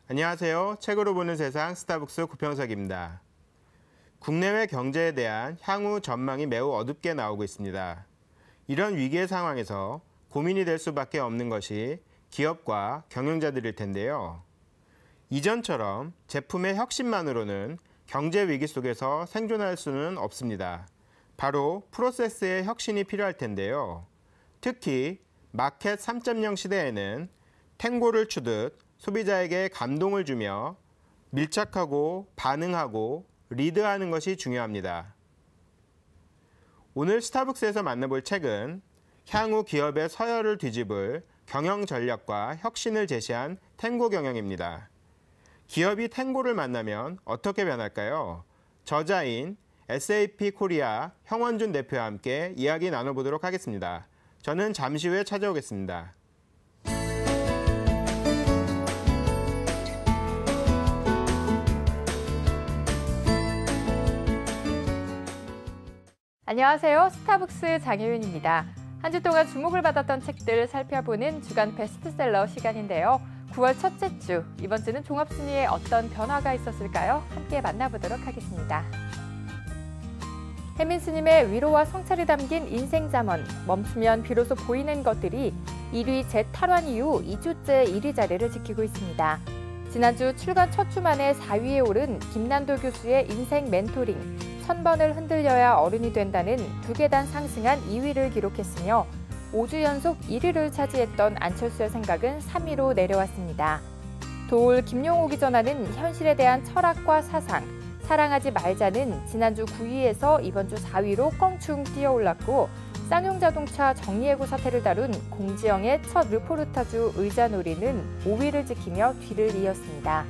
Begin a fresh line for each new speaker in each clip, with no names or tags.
안녕하세요. 책으로 보는 세상 스타북스 구평석입니다. 국내외 경제에 대한 향후 전망이 매우 어둡게 나오고 있습니다. 이런 위기의 상황에서 고민이 될 수밖에 없는 것이 기업과 경영자들일 텐데요. 이전처럼 제품의 혁신만으로는 경제 위기 속에서 생존할 수는 없습니다. 바로 프로세스의 혁신이 필요할 텐데요. 특히 마켓 3.0 시대에는 탱고를 추듯 소비자에게 감동을 주며 밀착하고 반응하고 리드하는 것이 중요합니다. 오늘 스타벅스에서 만나볼 책은 향후 기업의 서열을 뒤집을 경영 전략과 혁신을 제시한 탱고 경영입니다. 기업이 탱고를 만나면 어떻게 변할까요? 저자인 SAP 코리아 형원준 대표와 함께 이야기 나눠보도록 하겠습니다. 저는 잠시 후에 찾아오겠습니다.
안녕하세요. 스타북스 장혜윤입니다. 한 주 동안 주목을 받았던 책들 살펴보는 주간 베스트셀러 시간인데요. 9월 첫째 주, 이번 주는 종합순위에 어떤 변화가 있었을까요? 함께 만나보도록 하겠습니다. 혜민 스님의 위로와 성찰이 담긴 인생잠언, 멈추면 비로소 보이는 것들이 1위 재탈환 이후 2주째 1위 자리를 지키고 있습니다. 지난주 출간 첫 주 만에 4위에 오른 김난도 교수의 인생 멘토링, 1000번을 흔들려야 어른이 된다는 2계단 상승한 2위를 기록했으며 5주 연속 1위를 차지했던 안철수의 생각은 3위로 내려왔습니다. 도올 김용옥이 전하는 현실에 대한 철학과 사상, 사랑하지 말자는 지난주 9위에서 이번 주 4위로 껑충 뛰어올랐고 쌍용자동차 정리해고 사태를 다룬 공지영의 첫 르포르타주 의자놀이는 5위를 지키며 뒤를 이었습니다.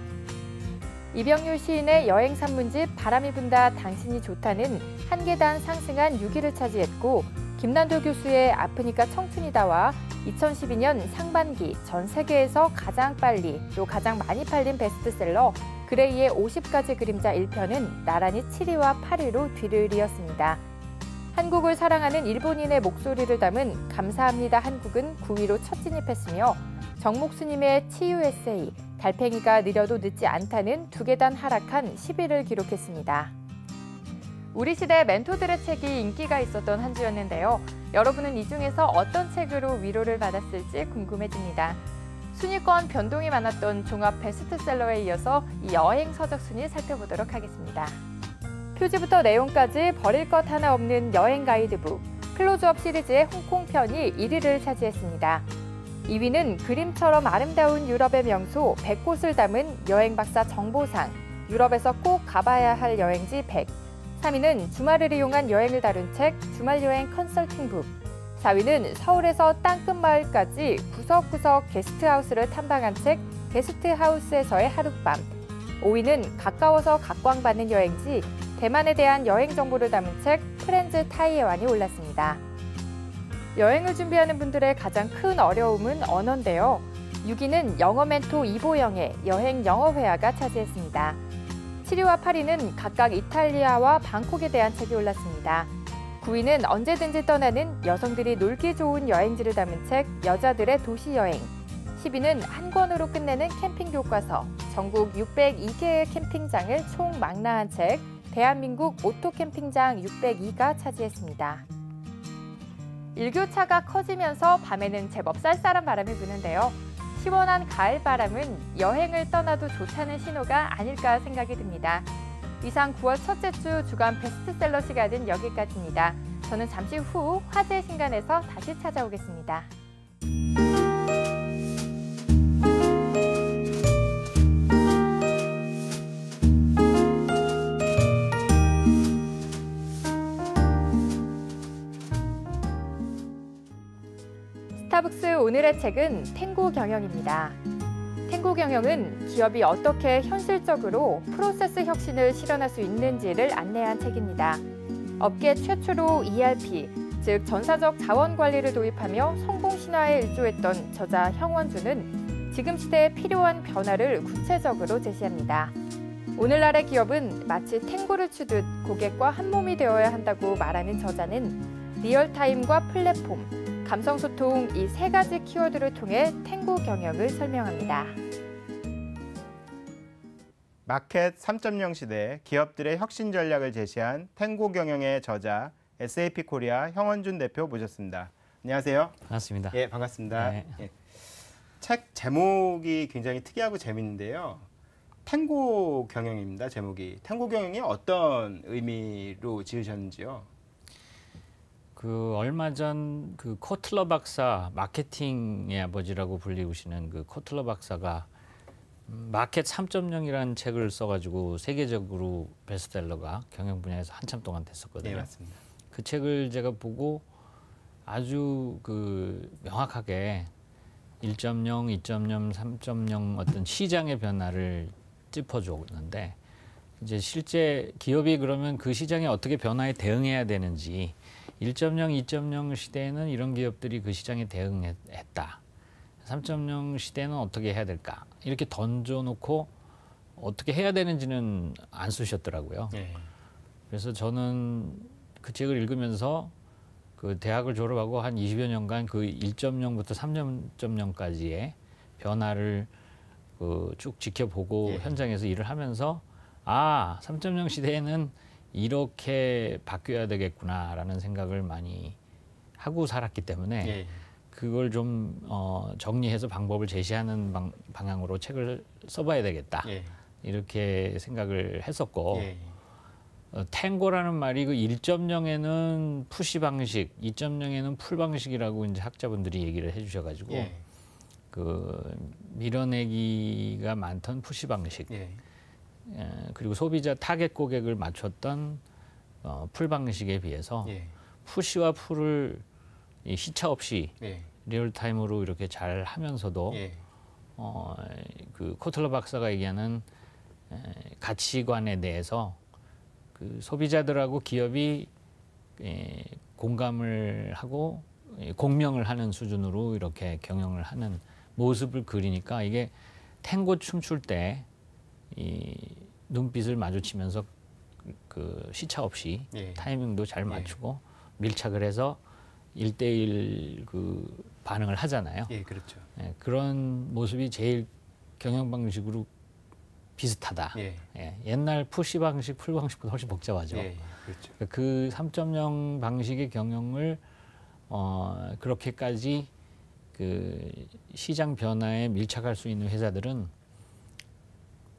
이병률 시인의 여행 산문집 바람이 분다 당신이 좋다는 1계단 상승한 6위를 차지했고 김난도 교수의 아프니까 청춘이다와 2012년 상반기 전 세계에서 가장 빨리 또 가장 많이 팔린 베스트셀러 그레이의 50가지 그림자 1편은 나란히 7위와 8위로 뒤를 이었습니다. 한국을 사랑하는 일본인의 목소리를 담은 감사합니다 한국은 9위로 첫 진입했으며 정목 스님의 치유 에세이 달팽이가 느려도 늦지 않다는 2계단 하락한 10위를 기록했습니다. 우리 시대 멘토들의 책이 인기가 있었던 한 주였는데요. 여러분은 이 중에서 어떤 책으로 위로를 받았을지 궁금해집니다. 순위권 변동이 많았던 종합 베스트셀러에 이어서 이 여행 서적 순위 살펴보도록 하겠습니다. 표지부터 내용까지 버릴 것 하나 없는 여행 가이드북, 클로즈업 시리즈의 홍콩 편이 1위를 차지했습니다. 2위는 그림처럼 아름다운 유럽의 명소 100곳을 담은 여행 박사 정보상, 유럽에서 꼭 가봐야 할 여행지 100. 3위는 주말을 이용한 여행을 다룬 책 주말여행 컨설팅북. 4위는 서울에서 땅끝마을까지 구석구석 게스트하우스를 탐방한 책 게스트하우스에서의 하룻밤. 5위는 가까워서 각광받는 여행지 대만에 대한 여행 정보를 담은 책 프렌즈 타이에완이 올랐습니다. 여행을 준비하는 분들의 가장 큰 어려움은 언어인데요. 6위는 영어 멘토 이보영의 여행 영어 회화가 차지했습니다. 7위와 8위는 각각 이탈리아와 방콕에 대한 책이 올랐습니다. 9위는 언제든지 떠나는 여성들이 놀기 좋은 여행지를 담은 책 여자들의 도시여행. 10위는 한 권으로 끝내는 캠핑 교과서, 전국 602개의 캠핑장을 총 망라한 책 대한민국 오토 캠핑장 602가 차지했습니다. 일교차가 커지면서 밤에는 제법 쌀쌀한 바람이 부는데요. 시원한 가을 바람은 여행을 떠나도 좋다는 신호가 아닐까 생각이 듭니다. 이상 9월 첫째 주 주간 베스트셀러 시간은 여기까지입니다. 저는 잠시 후 화제의 신간에서 다시 찾아오겠습니다. 스타북스 오늘의 책은 탱고 경영입니다. 탱고 경영은 기업이 어떻게 현실적으로 프로세스 혁신을 실현할 수 있는지를 안내한 책입니다. 업계 최초로 ERP, 즉 전사적 자원 관리를 도입하며 성공 신화에 일조했던 저자 형원준은 지금 시대에 필요한 변화를 구체적으로 제시합니다. 오늘날의 기업은 마치 탱고를 추듯 고객과 한몸이 되어야 한다고 말하는 저자는 리얼타임과 플랫폼, 감성소통 이 세 가지 키워드를 통해 탱고 경영을 설명합니다.
마켓 3.0 시대 기업들의 혁신 전략을 제시한 탱고 경영의 저자 SAP 코리아 형원준 대표 모셨습니다. 안녕하세요.
반갑습니다.
예, 반갑습니다.
네.
예. 책 제목이 굉장히 특이하고 재밌는데요. 탱고 경영입니다. 제목이. 탱고 경영이 어떤 의미로 지으셨는지요?
그 얼마 전 그 코틀러 박사, 마케팅의 아버지라고 불리우시는 그 코틀러 박사가 마켓 3.0이라는 책을 써가지고 세계적으로 베스트셀러가 경영 분야에서 한참 동안 됐었거든요.
네, 맞습니다.
그 책을 제가 보고 아주 그 명확하게 1.0, 2.0, 3.0 어떤 시장의 변화를 짚어줬는데, 이제 실제 기업이 그러면 그 시장에 어떻게 변화에 대응해야 되는지, 1.0, 2.0 시대에는 이런 기업들이 그 시장에 대응했다. 3.0 시대는 어떻게 해야 될까? 이렇게 던져놓고 어떻게 해야 되는지는 안 쓰셨더라고요.
네.
그래서 저는 그 책을 읽으면서 그 대학을 졸업하고 한 20여 년간 그 1.0부터 3.0까지의 변화를 그 쭉 지켜보고
예.
현장에서 일을 하면서 3.0 시대에는 이렇게 바뀌어야 되겠구나라는 생각을 많이 하고 살았기 때문에
예.
그걸 좀 정리해서 방법을 제시하는 방향으로 책을 써봐야 되겠다.
예.
이렇게 생각을 했었고,
예.
탱고라는 말이 그 1.0에는 푸시 방식, 2.0에는 풀 방식이라고 이제 학자분들이 얘기를 해주셔가지고
예.
그 밀어내기가 많던 푸시 방식,
예.
그리고 소비자 타겟 고객을 맞췄던 풀 방식에 비해서
예.
푸시와 풀을 이 시차 없이
예.
리얼타임으로 이렇게 잘 하면서도
예.
그 코틀러 박사가 얘기하는 가치관에 대해서 그 소비자들하고 기업이 공감을 하고 공명을 하는 수준으로 이렇게 경영을 하는 모습을 그리니까, 이게 탱고 춤출 때 이 눈빛을 마주치면서 그 시차 없이
예.
타이밍도 잘 맞추고 밀착을 해서 1대1 그 반응을 하잖아요.
예, 그렇죠.
그런 모습이 제일 경영 방식으로 비슷하다.
예.
옛날 푸시 방식, 풀 방식보다 훨씬 복잡하죠.
예. 그렇죠.
그 3.0 방식의 경영을 그렇게까지 그 시장 변화에 밀착할 수 있는 회사들은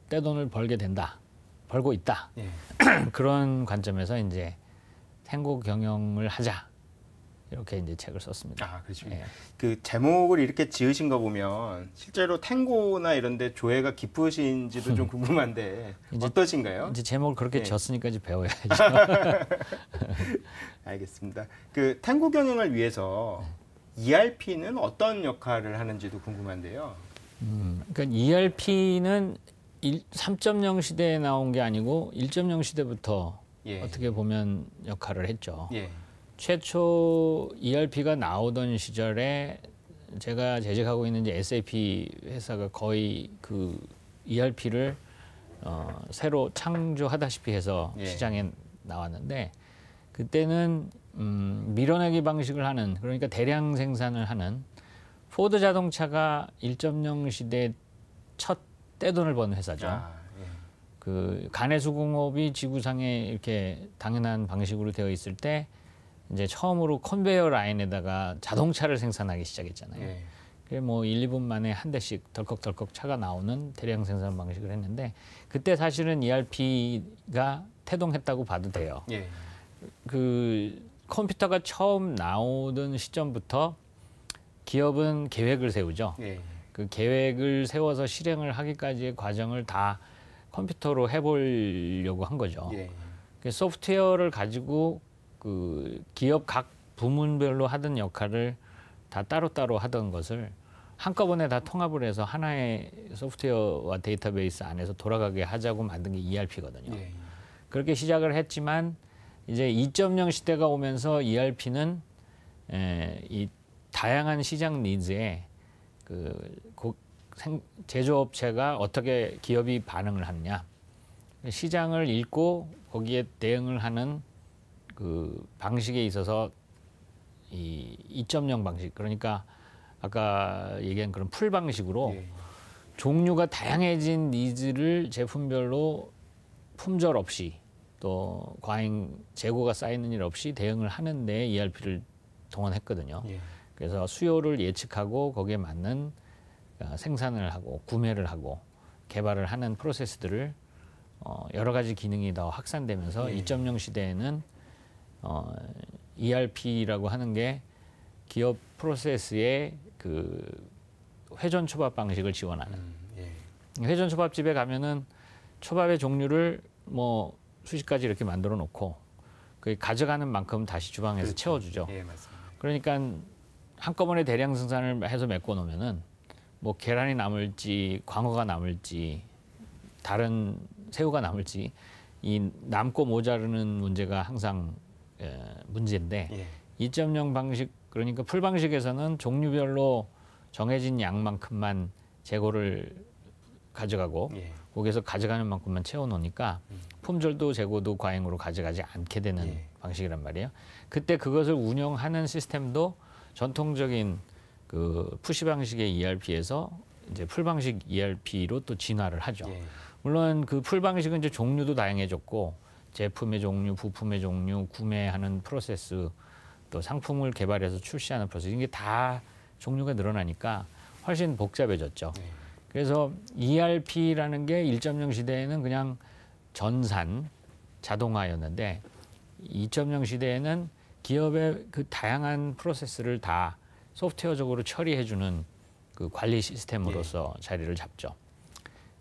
떼돈을 벌게 된다, 벌고 있다.
예.
그런 관점에서 이제 탱고 경영을 하자, 이렇게 이제 책을 썼습니다.
그렇죠.
예.
그 제목을 이렇게 지으신 거 보면 실제로 탱고나 이런데 조예가 깊으신지도 좀 궁금한데 어떠신가요?
이제 제목을 그렇게
예.
졌으니까 이제 배워야죠.
알겠습니다. 그 탱고 경영을 위해서 ERP는 어떤 역할을 하는지도 궁금한데요.
그러니까 ERP는 3.0 시대에 나온 게 아니고 1.0 시대부터
예.
어떻게 보면 역할을 했죠.
예.
최초 ERP가 나오던 시절에 제가 재직하고 있는 이제 SAP 회사가 거의 그 ERP를 새로 창조하다시피 해서
예.
시장에 나왔는데, 그때는 밀어내기 방식을 하는, 그러니까 대량 생산을 하는 포드 자동차가 1.0 시대 첫 떼돈을 번 회사죠.
예.
그 간해수공업이 지구상에 이렇게 당연한 방식으로 되어 있을 때 이제 처음으로 컨베이어 라인에다가 자동차를 생산하기 시작했잖아요.
예.
그게 뭐 1, 2분 만에 한 대씩 덜컥덜컥 차가 나오는 대량 생산 방식을 했는데, 그때 사실은 ERP가 태동했다고 봐도 돼요.
예.
그 컴퓨터가 처음 나오던 시점부터 기업은 계획을 세우죠.
예.
그 계획을 세워서 실행을 하기까지의 과정을 다 컴퓨터로 해보려고 한 거죠.
예.
그 소프트웨어를 가지고 그 기업 각 부문별로 하던 역할을 다 따로따로 하던 것을 한꺼번에 다 통합을 해서 하나의 소프트웨어와 데이터베이스 안에서 돌아가게 하자고 만든 게 ERP거든요.
예.
그렇게 시작을 했지만 이제 2.0 시대가 오면서 ERP는 이 다양한 시장 니즈에 제조업체가 어떻게 기업이 반응을 하느냐, 시장을 읽고 거기에 대응을 하는 그 방식에 있어서 이 2.0 방식, 그러니까 아까 얘기한 그런 풀 방식으로
예.
종류가 다양해진 니즈를 제품별로 품절 없이 또 과잉 재고가 쌓이는 일 없이 대응을 하는 데 ERP를 동원했거든요.
예.
그래서 수요를 예측하고 거기에 맞는 생산을 하고 구매를 하고 개발을 하는 프로세스들을 여러 가지 기능이 더 확산되면서 2.0 시대에는 ERP라고 하는 게 기업 프로세스의 그 회전 초밥 방식을 지원하는. 회전 초밥집에 가면은 초밥의 종류를 뭐 수십 가지 이렇게 만들어 놓고 그 가져가는 만큼 다시 주방에서
그렇죠.
채워주죠.
예, 맞습니다.
그러니까 한꺼번에 대량 생산을 해서 메꿔 놓으면은 뭐 계란이 남을지 광어가 남을지 다른 새우가 남을지 이 남고 모자르는 문제가 항상 문제인데
예.
2.0 방식 그러니까 풀 방식에서는 종류별로 정해진 양만큼만 재고를 가져가고
예.
거기에서 가져가는 만큼만 채워 놓으니까 품절도 재고도 과잉으로 가져가지 않게 되는
예.
방식이란 말이에요. 그때 그것을 운영하는 시스템도 전통적인 그 푸시 방식의 ERP에서 이제 풀 방식 ERP로 또 진화를 하죠.
예.
물론 그 풀 방식은 이제 종류도 다양해졌고 제품의 종류, 부품의 종류, 구매하는 프로세스, 또 상품을 개발해서 출시하는 프로세스 이게 다 종류가 늘어나니까 훨씬 복잡해졌죠. 그래서 ERP라는 게 1.0 시대에는 그냥 전산, 자동화였는데 2.0 시대에는 기업의 그 다양한 프로세스를 다 소프트웨어적으로 처리해주는 그 관리 시스템으로서 자리를 잡죠.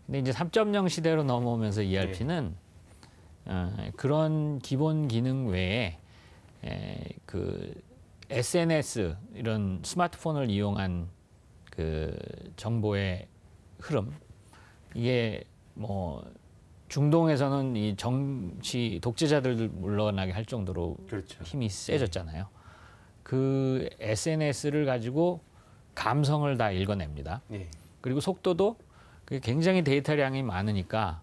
근데 이제 3.0 시대로 넘어오면서 ERP는 그런 기본 기능 외에 그 SNS 이런 스마트폰을 이용한 그 정보의 흐름 이게 뭐 중동에서는 이 정치 독재자들 물러나게 할 정도로
그렇죠.
힘이 세졌잖아요. 그 SNS를 가지고 감성을 다 읽어냅니다.
예.
그리고 속도도 그게 굉장히 데이터량이 많으니까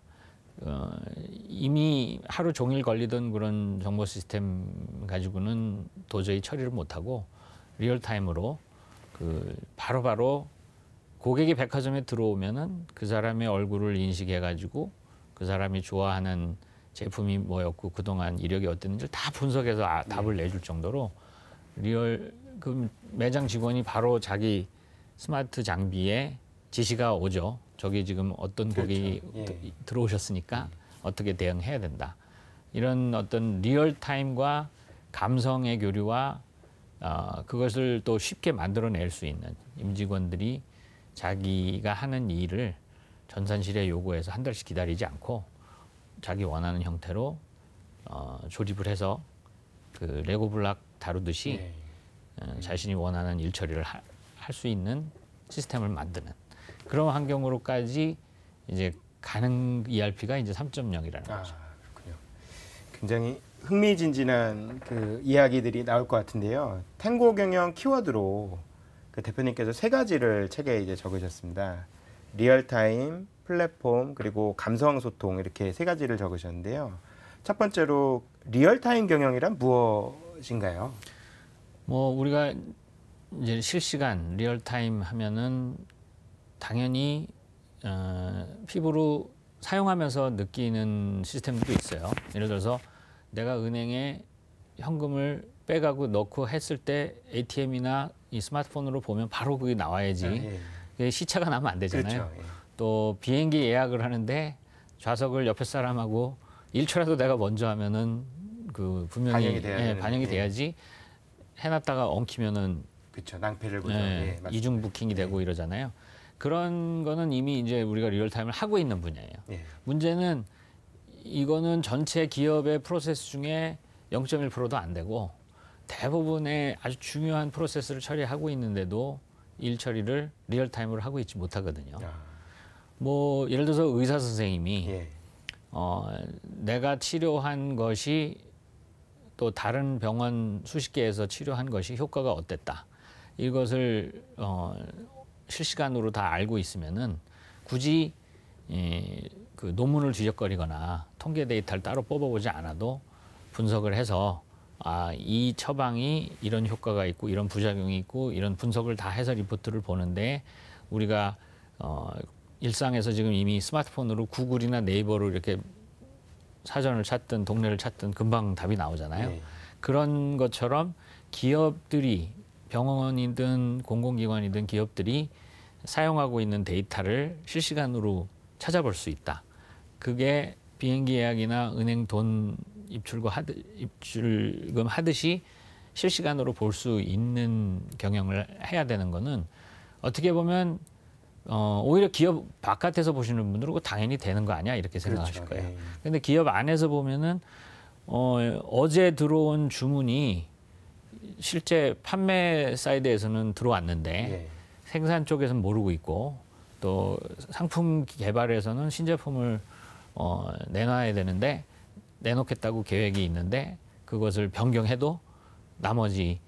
이미 하루 종일 걸리던 그런 정보 시스템 가지고는 도저히 처리를 못하고 리얼타임으로 그 바로바로 고객이 백화점에 들어오면은 그 사람의 얼굴을 인식해가지고 그 사람이 좋아하는 제품이 뭐였고 그동안 이력이 어땠는지 다 분석해서 답을 내줄 정도로 그 매장 직원이 바로 자기 스마트 장비에 지시가 오죠. 저기 지금 어떤 고객이 들어오셨으니까 어떻게 대응해야 된다. 이런 어떤 리얼타임과 감성의 교류와 그것을 또 쉽게 만들어낼 수 있는 임직원들이 자기가 하는 일을 전산실에 요구해서 한 달씩 기다리지 않고 자기 원하는 형태로 조립을 해서 그 레고 블락 다루듯이 자신이 원하는 일 처리를 할 수 있는 시스템을 만드는 그런 환경으로까지 이제 가는 ERP가 이제 3.0이라는 거죠.
그렇군요. 굉장히 흥미진진한 그 이야기들이 나올 것 같은데요. 탱고 경영 키워드로 그 대표님께서 세 가지를 책에 이제 적으셨습니다. 리얼타임, 플랫폼, 그리고 감성 소통 이렇게 세 가지를 적으셨는데요. 첫 번째로 리얼타임 경영이란 무엇인가요?
뭐 우리가 이제 실시간 리얼타임 하면은 당연히 피부로 사용하면서 느끼는 시스템도 있어요. 예를 들어서 내가 은행에 현금을 빼가고 넣고 했을 때 ATM이나 이 스마트폰으로 보면 바로 그게 나와야지. 시차가 나면 안 되잖아요.
그렇죠.
또 비행기 예약을 하는데 좌석을 옆에 사람하고 1초라도 내가 먼저 하면은 그 분명히 반영이 돼야지. 해놨다가 엉키면은
그렇죠. 낭패를 보죠.
이중 부킹이 되고 이러잖아요. 그런 거는 이미 이제 우리가 리얼타임을 하고 있는 분야예요. 문제는 이거는 전체 기업의 프로세스 중에 0.1%도 안 되고 대부분의 아주 중요한 프로세스를 처리하고 있는데도 일 처리를 리얼타임으로 하고 있지 못하거든요. 뭐 예를 들어서 의사 선생님이 내가 치료한 것이 또 다른 병원 수십 개에서 치료한 것이 효과가 어땠다. 이것을 실시간으로 다 알고 있으면은 굳이 그 논문을 뒤적거리거나 통계 데이터를 따로 뽑아보지 않아도 분석을 해서 이 처방이 이런 효과가 있고 이런 부작용이 있고 이런 분석을 다 해서 리포트를 보는데 우리가 일상에서 지금 이미 스마트폰으로 구글이나 네이버로 이렇게 사전을 찾든 동네를 찾든 금방 답이 나오잖아요.
네.
그런 것처럼 기업들이 병원이든 공공기관이든 기업들이 사용하고 있는 데이터를 실시간으로 찾아볼 수 있다. 그게 비행기 예약이나 은행 돈 입출금 하듯이 실시간으로 볼 수 있는 경영을 해야 되는 거는 어떻게 보면 오히려 기업 바깥에서 보시는 분들은 당연히 되는 거 아니야 이렇게 생각하실
그렇죠.
거예요. 근데 기업 안에서 보면은 어제 들어온 주문이 실제 판매 사이드에서는 들어왔는데
예.
생산 쪽에서는 모르고 있고 또 상품 개발에서는 신제품을 내놔야 되는데 내놓겠다고 계획이 있는데 그것을 변경해도 나머지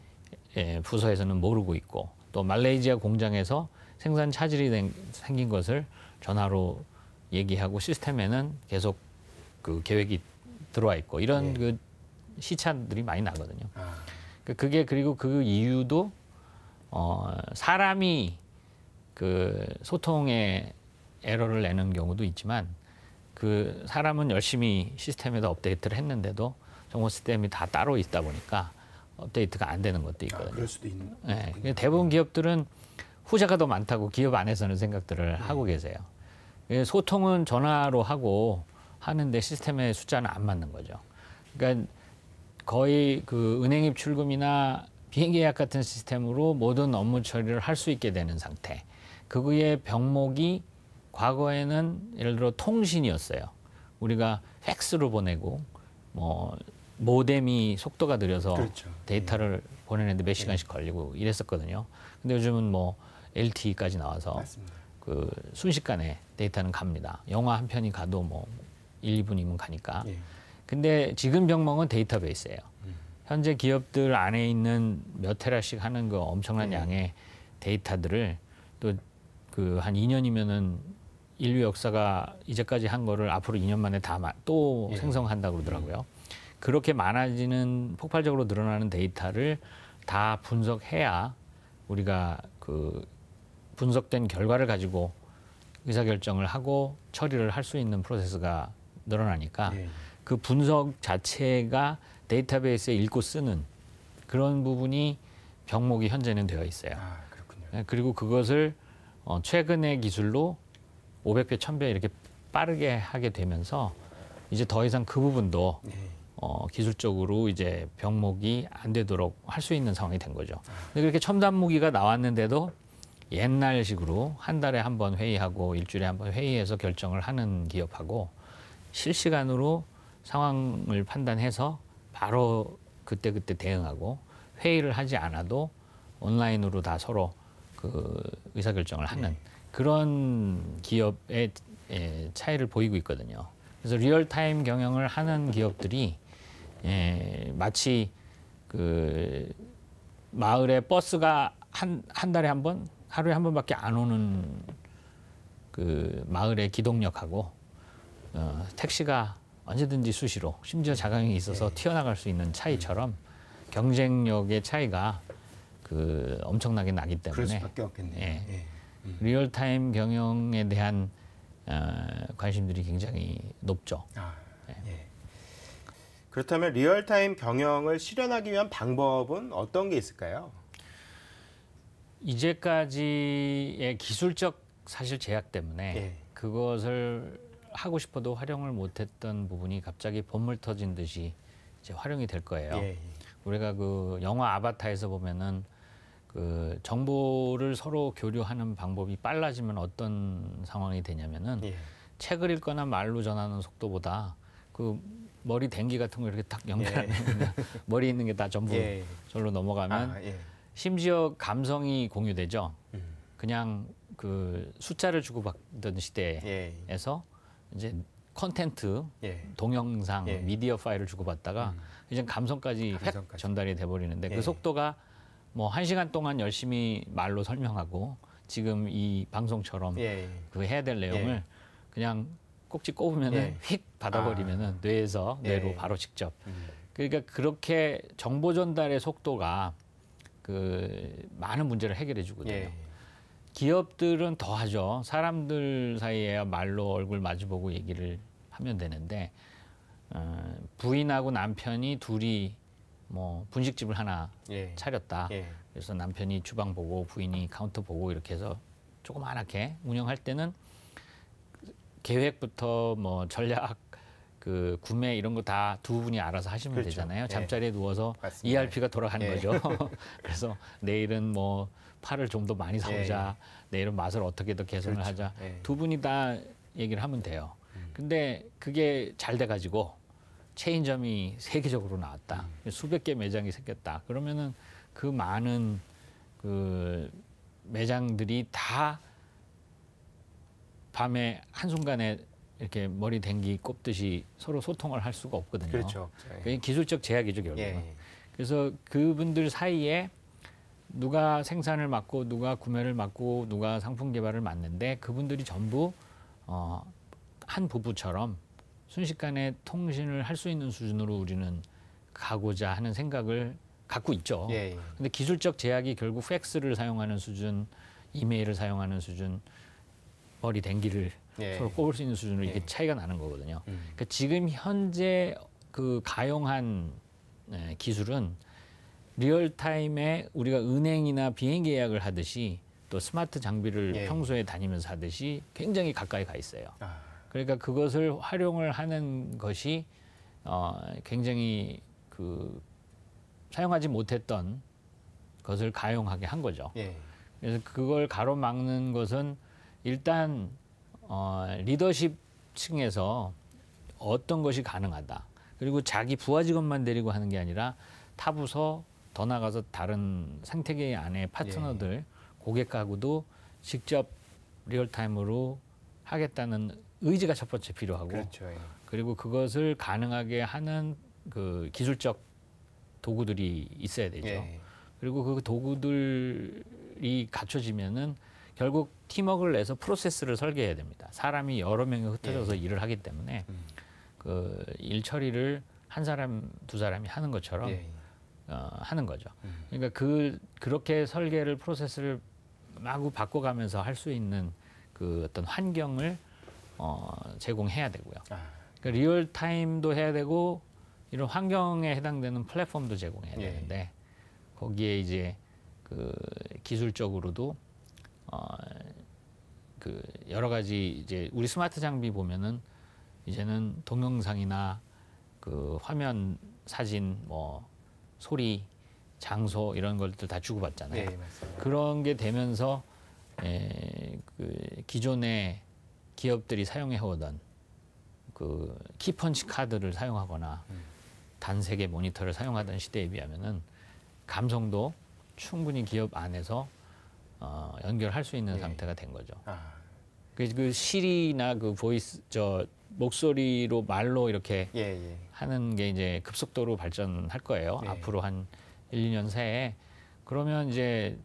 부서에서는 모르고 있고 또 말레이시아 공장에서 생산 차질이 생긴 것을 전화로 얘기하고 시스템에는 계속 그 계획이 들어와 있고 이런 그 시차들이 많이 나거든요. 그게 그리고 그 이유도 사람이 그 소통에 에러를 내는 경우도 있지만 그 사람은 열심히 시스템에다 업데이트를 했는데도 정보 시스템이 다 따로 있다 보니까 업데이트가 안 되는 것도 있거든요.
그럴 수도 있는.
네, 대부분 기업들은 후자가 더 많다고 기업 안에서는 생각들을 하고 계세요. 소통은 전화로 하고 하는데 시스템의 숫자는 안 맞는 거죠. 그러니까 거의 그 은행 입출금이나 비행기 예약 같은 시스템으로 모든 업무 처리를 할 수 있게 되는 상태. 그거의 병목이 과거에는 예를 들어 통신이었어요. 우리가 팩스로 보내고 뭐 모뎀이 속도가 느려서
그렇죠.
데이터를 보내는데 몇 시간씩 걸리고 이랬었거든요. 근데 요즘은 뭐 LTE까지 나와서
맞습니다.
그 순식간에 데이터는 갑니다. 영화 한 편이 가도 뭐 1, 2분이면 가니까. 근데 지금 병목은 데이터베이스예요. 현재 기업들 안에 있는 몇 테라씩 하는 그 엄청난 양의 데이터들을 또 그 한 2년이면은 인류 역사가 이제까지 한 거를 앞으로 2년 만에 다 또 생성한다고 그러더라고요. 그렇게 많아지는 폭발적으로 늘어나는 데이터를 다 분석해야 우리가 그 분석된 결과를 가지고 의사결정을 하고 처리를 할 수 있는 프로세스가 늘어나니까 그 분석 자체가 데이터베이스에 읽고 쓰는 그런 부분이 병목이 현재는 되어 있어요.
그렇군요.
그리고 그것을 최근의 기술로 500배, 1000배 이렇게 빠르게 하게 되면서 이제 더 이상 그 부분도 기술적으로 이제 병목이 안 되도록 할 수 있는 상황이 된 거죠. 근데 그렇게 첨단 무기가 나왔는데도 옛날식으로 한 달에 한 번 회의하고 일주일에 한 번 회의해서 결정을 하는 기업하고 실시간으로 상황을 판단해서 바로 그때그때 대응하고 회의를 하지 않아도 온라인으로 다 서로 그 의사결정을 하는 그런 기업의 차이를 보이고 있거든요. 그래서 리얼타임 경영을 하는 기업들이 마치 그 마을에 버스가 한 달에 한 번, 하루에 한 번밖에 안 오는 그 마을의 기동력하고 택시가 언제든지 수시로 심지어 자강이 있어서 튀어나갈 수 있는 차이처럼 경쟁력의 차이가 그 엄청나게 나기 때문에
그럴 수밖에 없겠네요.
리얼타임 경영에 대한 관심들이 굉장히 높죠.
그렇다면 리얼타임 경영을 실현하기 위한 방법은 어떤 게 있을까요?
이제까지의 기술적 사실 제약 때문에 그것을 하고 싶어도 활용을 못했던 부분이 갑자기 본물 터진 듯이 이제 활용이 될 거예요. 우리가 그 영화 아바타에서 보면은 그 정보를 서로 교류하는 방법이 빨라지면 어떤 상황이 되냐면은 책을 읽거나 말로 전하는 속도보다 그 머리 댕기 같은 거 이렇게 딱 연결하면 머리에 있는 게 다 전부 절로 넘어가면 심지어 감성이 공유되죠. 그냥 그 숫자를 주고받던 시대에서 이제 콘텐트, 동영상, 미디어 파일을 주고받다가 이제 감성까지 획 전달이 돼버리는데 그 속도가 뭐 1시간 동안 열심히 말로 설명하고 지금 이 방송처럼 그 해야 될 내용을 그냥 꼭지 꼽으면은 휙 받아버리면은 뇌에서 뇌로 바로 직접. 그러니까 그렇게 정보 전달의 속도가 그 많은 문제를 해결해 주거든요. 기업들은 더 하죠. 사람들 사이에야 말로 얼굴 마주보고 얘기를 하면 되는데 부인하고 남편이 둘이 뭐 분식집을 하나
예.
차렸다.
예.
그래서 남편이 주방 보고 부인이 카운터 보고 이렇게 해서 조그맣게 운영할 때는 계획부터 뭐 전략 그 구매 이런 거 다 두 분이 알아서 하시면
그렇죠.
되잖아요.
예.
잠자리에 누워서
맞습니다.
ERP가 돌아가는
예.
거죠. 그래서 내일은 뭐 파를 좀 더 많이 사오자. 내일은 맛을 어떻게 더 개선을
그렇죠.
하자.
예.
두 분이 다 얘기를 하면 돼요. 근데 그게 잘 돼가지고 체인점이 세계적으로 나왔다. 수백 개 매장이 생겼다. 그러면은 그 많은 그 매장들이 다 밤에 한순간에 이렇게 머리 댕기 꼽듯이 서로 소통을 할 수가 없거든요.
그렇죠.
그게 기술적 제약이죠, 결국은.
예.
그래서 그분들 사이에 누가 생산을 맡고 누가 구매를 맡고 누가 상품 개발을 맡는데 그분들이 전부 한 부부처럼 순식간에 통신을 할 수 있는 수준으로 우리는 가고자 하는 생각을 갖고 있죠.
예.
근데 기술적 제약이 결국 팩스를 사용하는 수준, 이메일을 사용하는 수준, 머리 댕기를
예.
서로 꼽을 수 있는 수준으로 이게
예.
차이가 나는 거거든요. 그러니까 지금 현재 그 가용한 기술은 리얼타임에 우리가 은행이나 비행기 예약을 하듯이 또 스마트 장비를
예.
평소에 다니면서 하듯이 굉장히 가까이 가 있어요.
아.
그러니까 그것을 활용을 하는 것이 굉장히 그 사용하지 못했던 것을 가용하게 한 거죠.
예.
그래서 그걸 가로막는 것은 일단 리더십 층에서 어떤 것이 가능하다. 그리고 자기 부하 직원만 데리고 하는 게 아니라 타부서 더 나가서 다른 생태계 안에 파트너들, 고객하고도 직접 리얼타임으로 하겠다는 의지가 첫 번째 필요하고
그렇죠. 예.
그리고 그것을 가능하게 하는 그 기술적 도구들이 있어야 되죠.
예.
그리고 그 도구들이 갖춰지면은 결국 팀워크를 내서 프로세스를 설계해야 됩니다. 사람이 여러 명이 흩어져서 일을 하기 때문에 그 일 처리를 한 사람, 두 사람이 하는 것처럼
예.
하는 거죠. 그러니까 그렇게 설계를 프로세스를 마구 바꿔가면서 할 수 있는 그 어떤 환경을 제공해야 되고요.
아.
그러니까 리얼 타임도 해야 되고 이런 환경에 해당되는 플랫폼도 제공해야
예.
되는데 거기에 이제 그 기술적으로도 그 여러 가지 이제 우리 스마트 장비 보면은 이제는 동영상이나 그 화면, 사진, 뭐 소리, 장소 이런 것들 다 주고받잖아요.
예, 맞습니다.
그런 게 되면서 그 기존의 기업들이 사용해 오던 그 키펀치 카드를 사용하거나 단색의 모니터를 사용하던 시대에 비하면은 감성도 충분히 기업 안에서 연결할 수 있는
예.
상태가 된 거죠.
아.
그 시리나 그 보이스 목소리로 말로 이렇게
예, 예.
하는 게 이제 급속도로 발전할 거예요.
네.
앞으로 한 1, 2년 새에. 그러면 이제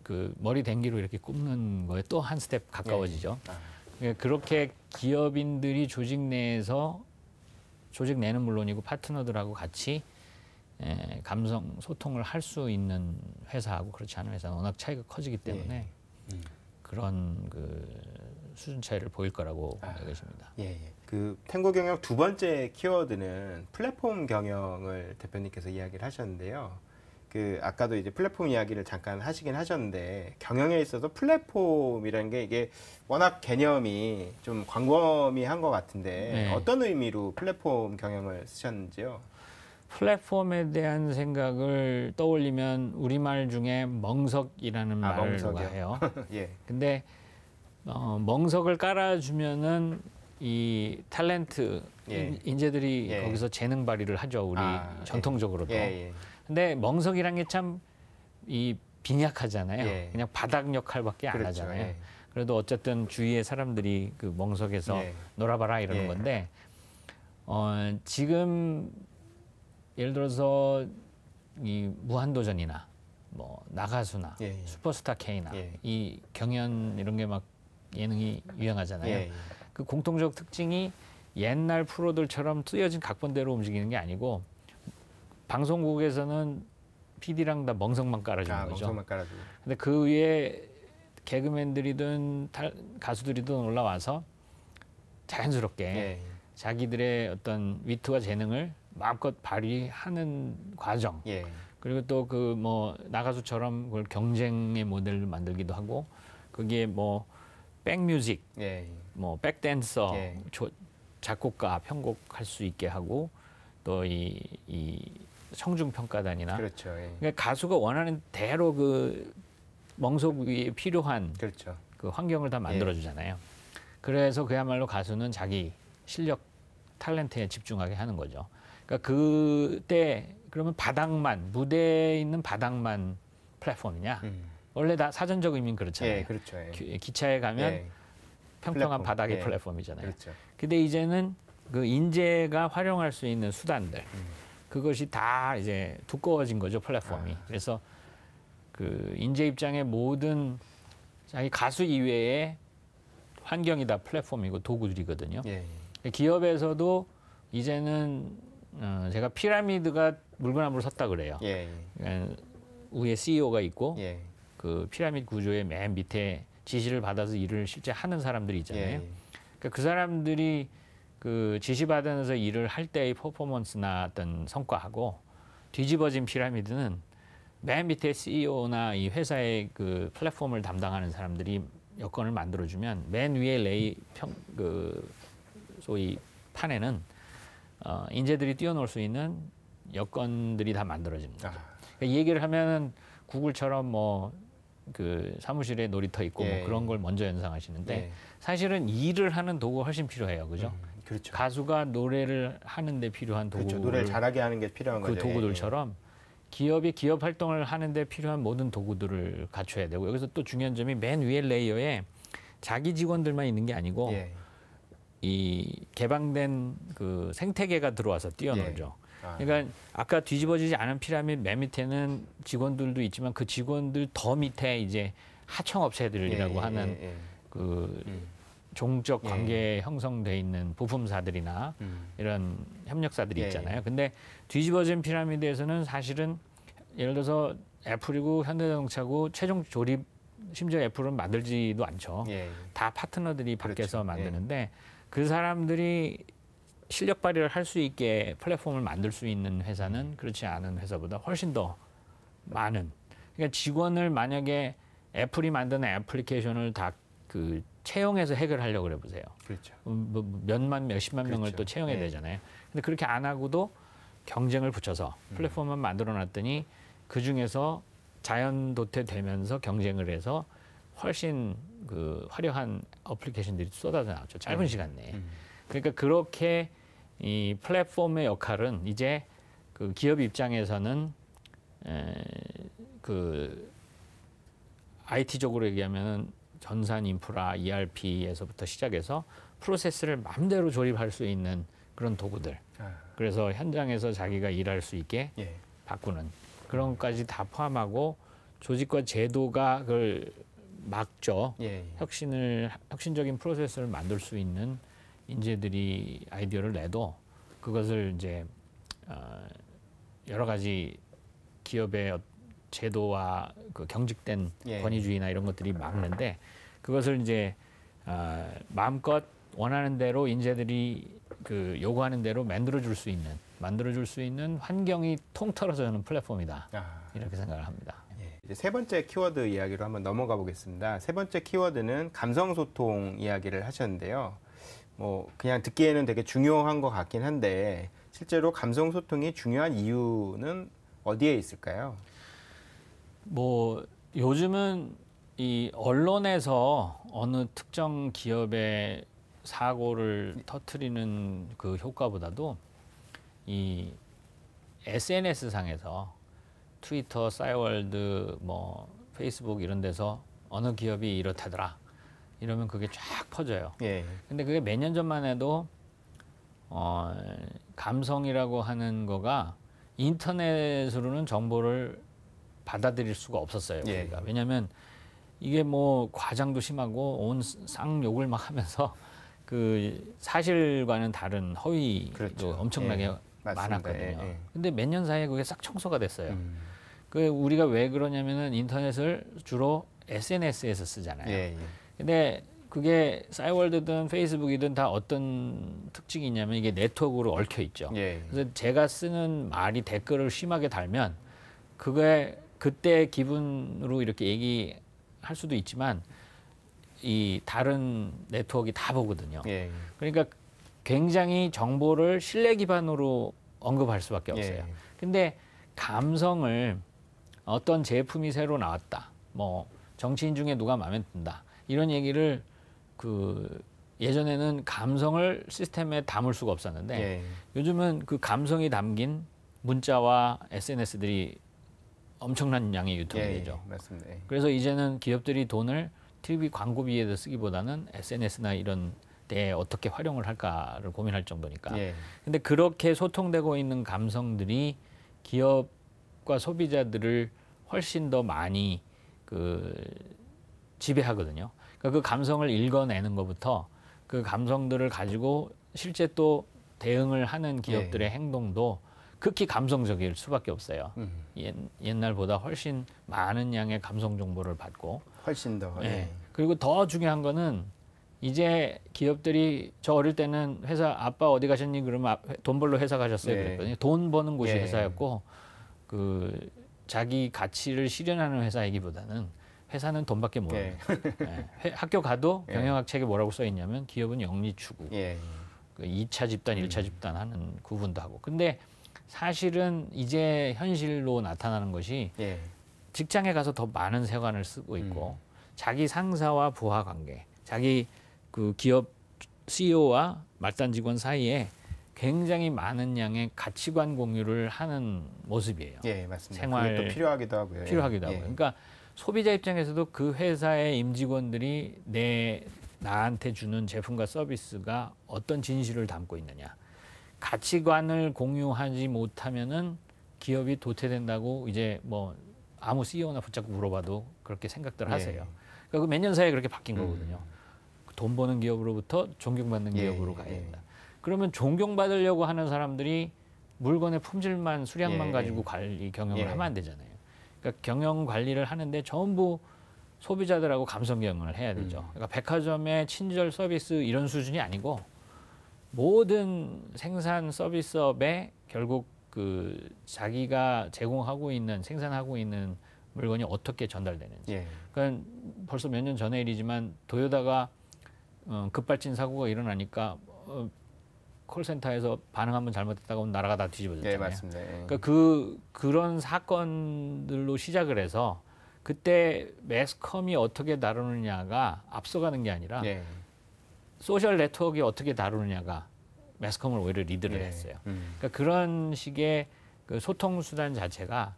그 머리 댕기로 이렇게 꼽는 거에 또 한 스텝 가까워지죠.
아.
그러니까 그렇게 기업인들이 조직 내에서 조직 내는 물론이고 파트너들하고 같이 감성 소통을 할 수 있는 회사하고 그렇지 않은 회사는 워낙 차이가 커지기 때문에 그런 그 수준 차이를 보일 거라고 여겨집니다.
예, 예. 그 탱고 경영 두 번째 키워드는 플랫폼 경영을 대표님께서 이야기를 하셨는데요. 그 아까도 이제 플랫폼 이야기를 잠깐 하시긴 하셨는데 경영에 있어서 플랫폼이라는 게 이게 워낙 개념이 좀 광범위한 것 같은데
네.
어떤 의미로 플랫폼 경영을 쓰셨는지요?
플랫폼에 대한 생각을 떠올리면 우리말 중에 멍석이라는 말을
멍석이요?
해요.
예.
근데 멍석을 깔아주면은 이 탤런트
예.
인재들이
예.
거기서 재능 발휘를 하죠. 우리 전통적으로도.
예, 예.
근데 멍석이란 게 참 이 빈약하잖아요.
예.
그냥 바닥 역할밖에 안
그렇죠.
하잖아요.
예.
그래도 어쨌든 주위의 사람들이 그 멍석에서
예.
놀아봐라 이러는
예.
건데 지금 예를 들어서 이 무한도전이나 뭐 나가수나
예, 예.
슈퍼스타 K나
예.
이 경연 이런 게 막 예능이 유행하잖아요.
예, 예.
그 공통적 특징이 옛날 프로들처럼 쓰여진 각본대로 움직이는 게 아니고 방송국에서는 PD랑 다 멍석만 깔아주는 거죠.
멍석만 깔아주고.
근데 그 위에 개그맨들이든 가수들이든 올라와서 자연스럽게
예.
자기들의 어떤 위트와 재능을 마음껏 발휘하는 과정.
예.
그리고 또 그 뭐 나가수처럼 그걸 경쟁의 모델을 만들기도 하고 거기에 뭐 백뮤직,
예.
뭐 백댄서,
예.
작곡가 편곡할 수 있게 하고 또 이 청중평가단이나
그렇죠. 예.
그러니까 가수가 원하는 대로 그 멍석 위에 필요한
그렇죠.
그 환경을 다 만들어주잖아요. 그래서 그야말로 가수는 자기 실력, 탤런트에 집중하게 하는 거죠. 그러니까 그때 그러면 바닥만, 무대에 있는 바닥만 플랫폼이냐? 원래 다 사전적 의미는 그렇잖아요.
예, 그렇죠. 예.
기차에 가면
예.
평평한
플랫폼.
바닥의
예.
플랫폼이잖아요.
그렇죠.
근데 이제는 그 인재가 활용할 수 있는 수단들, 그것이 다 이제 두꺼워진 거죠, 플랫폼이. 그래서 그 인재 입장의 모든 자기 가수 이외의 환경이 다 플랫폼이고 도구들이거든요.
예.
기업에서도 이제는 제가 피라미드가 물구나무로 섰다 그래요.
예.
그러니까 위에 CEO가 있고
예.
그 피라미드 구조의 맨 밑에 지시를 받아서 일을 실제 하는 사람들이 있잖아요.
예.
그러니까 그 사람들이 그 지시받으면서 일을 할 때의 퍼포먼스나 어떤 성과하고 뒤집어진 피라미드는 맨 밑에 CEO나 이 회사의 그 플랫폼을 담당하는 사람들이 여건을 만들어주면 맨 위에 그 소위 판에는 인재들이 뛰어놀 수 있는 여건들이 다 만들어집니다. 그러니까 이 얘기를 하면은 구글처럼 뭐 그 사무실에 놀이터 있고
예.
뭐 그런 걸 먼저 연상하시는데
예.
사실은 일을 하는 도구가 훨씬 필요해요, 그죠?
그렇죠.
가수가 노래를 하는데 필요한 도구,
그렇죠. 노래를 잘하게 하는 게 필요한
그
거죠.
도구들처럼 기업이 기업 활동을 하는데 필요한 모든 도구들을 갖춰야 되고 여기서 또 중요한 점이 맨 위에 레이어에 자기 직원들만 있는 게 아니고
예.
이 개방된 그 생태계가 들어와서 뛰어놀죠. 그러니까 아까 뒤집어지지 않은 피라미드 맨 밑에는 직원들도 있지만 그 직원들 더 밑에 이제 하청업체들이라고 하는 그 종적 관계에 형성돼 있는 부품사들이나 이런 협력사들이 있잖아요. 근데 뒤집어진 피라미드에서는 사실은 예를 들어서 애플이고 현대자동차고 최종 조립 심지어 애플은 만들지도 않죠. 다 파트너들이 밖에서
그렇죠.
만드는데 그 사람들이 실력 발휘를 할 수 있게 플랫폼을 만들 수 있는 회사는 그렇지 않은 회사보다 훨씬 더 많은. 그러니까 직원을 만약에 애플이 만드는 애플리케이션을 다 그 채용해서 해결하려고 그래 보세요.
그렇죠.
몇만 몇십만 명을
그렇죠.
또 채용해야
네.
되잖아요. 근데 그렇게 안 하고도 경쟁을 붙여서 플랫폼만 만들어 놨더니 그 중에서 자연 도태되면서 경쟁을 해서 훨씬 그 화려한 어플리케이션들이 쏟아져 나왔죠. 짧은 시간 내에. 그러니까 그렇게 이 플랫폼의 역할은 이제 그 기업 입장에서는 그 IT적으로 얘기하면은 전산 인프라, ERP에서부터 시작해서 프로세스를 마음대로 조립할 수 있는 그런 도구들. 그래서 현장에서 자기가 일할 수 있게 바꾸는 그런 것까지 다 포함하고 조직과 제도가 그걸 막죠. 혁신적인 프로세스를 만들 수 있는 인재들이 아이디어를 내도 그것을 이제 여러 가지 기업의 제도와 그 경직된 권위주의나 이런 것들이 막는데 그것을 이제 마음껏 원하는 대로 인재들이 그 요구하는 대로 만들어줄 수 있는 환경이 통틀어서는 플랫폼이다 이렇게 생각을 합니다.
이제 세 번째 키워드 이야기로 한번 넘어가 보겠습니다. 세 번째 키워드는 감성 소통 이야기를 하셨는데요. 뭐 그냥 듣기에는 되게 중요한 것 같긴 한데 실제로 감성 소통이 중요한 이유는 어디에 있을까요?
뭐 요즘은 이 언론에서 어느 특정 기업의 사고를 터뜨리는 그 효과보다도 이 SNS 상에서 트위터, 싸이월드, 뭐 페이스북 이런 데서 어느 기업이 이렇다더라 이러면 그게 쫙 퍼져요. 근데 그게 몇 년 전만 해도 감성이라고 하는 거가 인터넷으로는 정보를 받아들일 수가 없었어요. 우리가. 왜냐하면 이게 뭐 과장도 심하고 온 쌍욕을 막 하면서 그 사실과는 다른 허위도 엄청나게 많았거든요. 근데 몇 년 사이에 그게 싹 청소가 됐어요. 그 우리가 왜 그러냐면은 인터넷을 주로 SNS에서 쓰잖아요.
예, 예.
근데 그게 싸이월드든 페이스북이든 다 어떤 특징이 있냐면 이게 네트워크로 얽혀 있죠.
예.
그래서 제가 쓰는 말이 댓글을 심하게 달면 그게 그때 기분으로 이렇게 얘기할 수도 있지만 이 다른 네트워크가 다 보거든요.
예.
그러니까 굉장히 정보를 신뢰 기반으로 언급할 수밖에 없어요.
예.
근데 감성을 어떤 제품이 새로 나왔다. 뭐 정치인 중에 누가 마음에 든다. 이런 얘기를 예전에는 감성을 시스템에 담을 수가 없었는데
예.
요즘은 그 감성이 담긴 문자와 SNS들이 엄청난 양의 유통이
예.
되죠.
맞습니다. 예.
그래서 이제는 기업들이 돈을 TV 광고비에 쓰기보다는 SNS나 이런 데에 어떻게 활용을 할까를 고민할 정도니까.
예.
근데 그렇게 소통되고 있는 감성들이 기업과 소비자들을 훨씬 더 많이 지배하거든요. 그러니까 그 감성을 읽어내는 것부터 그 감성들을 가지고 실제 또 대응을 하는 기업들의 행동도 극히 감성적일 수밖에 없어요. 옛날보다 훨씬 많은 양의 감성 정보를 받고
훨씬 더.
예.
예.
그리고 더 중요한 거는 이제 기업들이 저 어릴 때는 회사 아빠 어디 가셨니 그러면 돈 벌러 회사 가셨어요
네.
그랬거든요. 돈 버는 곳이
예.
회사였고 자기 가치를 실현하는 회사이기보다는 회사는 돈밖에 모르는. 학교 가도 경영학 책에 뭐라고 써 있냐면 기업은 영리 추구.
예.
2차 집단, 1차 집단 하는 구분도 하고. 근데 사실은 이제 현실로 나타나는 것이
예.
직장에 가서 더 많은 세관을 쓰고 있고 자기 상사와 부하 관계, 자기 기업 CEO와 말단 직원 사이에 굉장히 많은 양의 가치관 공유를 하는 모습이에요.
예, 맞습니다.
생활
그게 또 필요하기도 하고요.
필요하기도 하고요.
예.
그러니까 소비자 입장에서도 그 회사의 임직원들이 나한테 주는 제품과 서비스가 어떤 진실을 담고 있느냐. 가치관을 공유하지 못하면은 기업이 도태된다고 이제 뭐 아무 CEO나 붙잡고 물어봐도 그렇게 생각들 하세요. 그러니까 몇 년 사이에 그렇게 바뀐 거거든요. 돈 버는 기업으로부터 존경받는 기업으로 가야 된다. 그러면 존경받으려고 하는 사람들이 물건의 품질만 수량만 가지고 경영을 하면 안 되잖아요. 그러니까 경영 관리를 하는데 전부 소비자들하고 감성 경영을 해야 되죠. 그러니까 백화점의 친절 서비스 이런 수준이 아니고 모든 생산 서비스업에 결국 자기가 제공하고 있는 생산하고 있는 물건이 어떻게 전달되는지. 그러니까 벌써 몇 년 전의 일이지만 도요다가 급발진 사고가 일어나니까 콜센터에서 반응 한번 잘못했다가 나라가 다 뒤집어졌잖아요.
예, 맞습니다. 예.
그러니까 그런 사건들로 시작을 해서 그때 매스컴이 어떻게 다루느냐가 앞서가는 게 아니라 소셜 네트워크가 어떻게 다루느냐가 매스컴을 오히려 리드를 했어요. 그러니까 그런 식의 소통 수단 자체가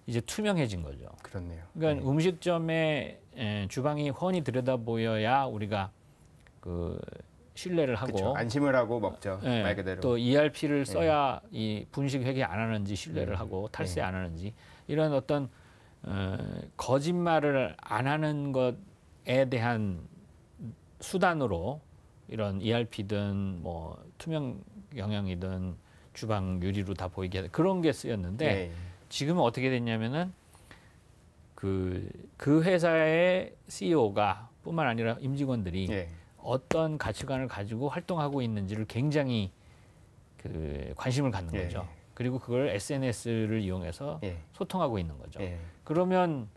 이제 투명해진 거죠.
그렇네요.
그러니까 음식점의 주방이 훤히 들여다 보여야 우리가 신뢰를 하고
그쵸. 안심을 하고 먹죠. 말 그대로.
또 ERP를 써야 이 분식 회계 안 하는지 신뢰를 하고 탈세 안 하는지 이런 어떤 거짓말을 안 하는 것에 대한 수단으로 이런 ERP든 뭐 투명 경영이든 주방 유리로 다 보이게 하는 그런 게 쓰였는데 지금은 어떻게 됐냐면은 그 회사의 CEO가 뿐만 아니라 임직원들이 어떤 가치관을 가지고 활동하고 있는지를 굉장히 관심을 갖는 거죠. 그리고 그걸 SNS를 이용해서 소통하고 있는 거죠. 그러면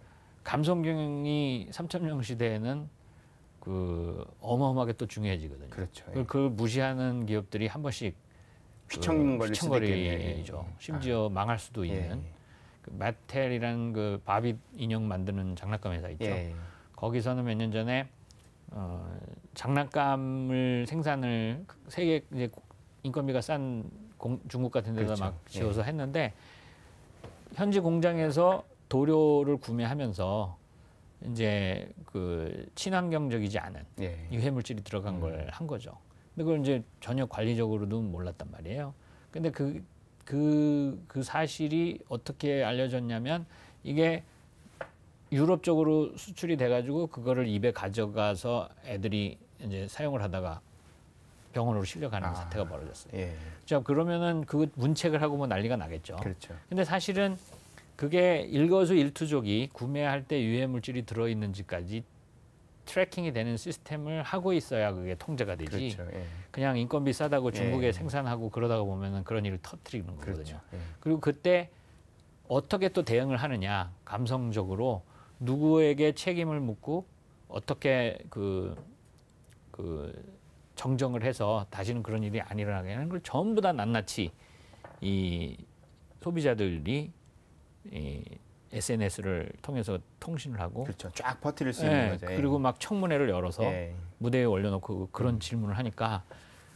감성 경영이 3.0 시대에는 어마어마하게 또 중요해지거든요.
그렇죠.
그걸 무시하는 기업들이 한 번씩
휘청거리죠.
심지어 망할 수도 있는 마텔이라는 바비 인형 만드는 장난감 회사 있죠. 거기서는 몇 년 전에 장난감을 생산을 세계 이제 인건비가 싼 중국 같은 데다 막 지어서 했는데 현지 공장에서 도료를 구매하면서 이제 친환경적이지 않은 유해 물질이 들어간 걸 한 거죠. 근데 그걸 이제 전혀 관리적으로도 몰랐단 말이에요. 근데 그 사실이 어떻게 알려졌냐면 이게 유럽 쪽으로 수출이 돼가지고 그거를 입에 가져가서 애들이 이제 사용을 하다가 병원으로 실려가는 사태가 벌어졌어요. 자, 그러면은 그 문책을 하고 뭐 난리가 나겠죠.
그렇죠.
근데 사실은 그게 일거수일투족이 구매할 때 유해 물질이 들어있는지까지 트래킹이 되는 시스템을 하고 있어야 그게 통제가 되지.
그렇죠. 예.
그냥 인건비 싸다고 중국에
예.
생산하고 그러다가 보면은 그런 일을 터뜨리는 거거든요.
그렇죠. 예.
그리고 그때 어떻게 또 대응을 하느냐, 감성적으로 누구에게 책임을 묻고 어떻게 그 정정을 해서 다시는 그런 일이 안 일어나게 하는 걸 전부 다 낱낱이 이 소비자들이 이 SNS를 통해서 통신을 하고,
그렇죠. 쫙 퍼뜨릴 수 있는 거죠. 예.
그리고 막 청문회를 열어서
예.
무대에 올려놓고 그런 질문을 하니까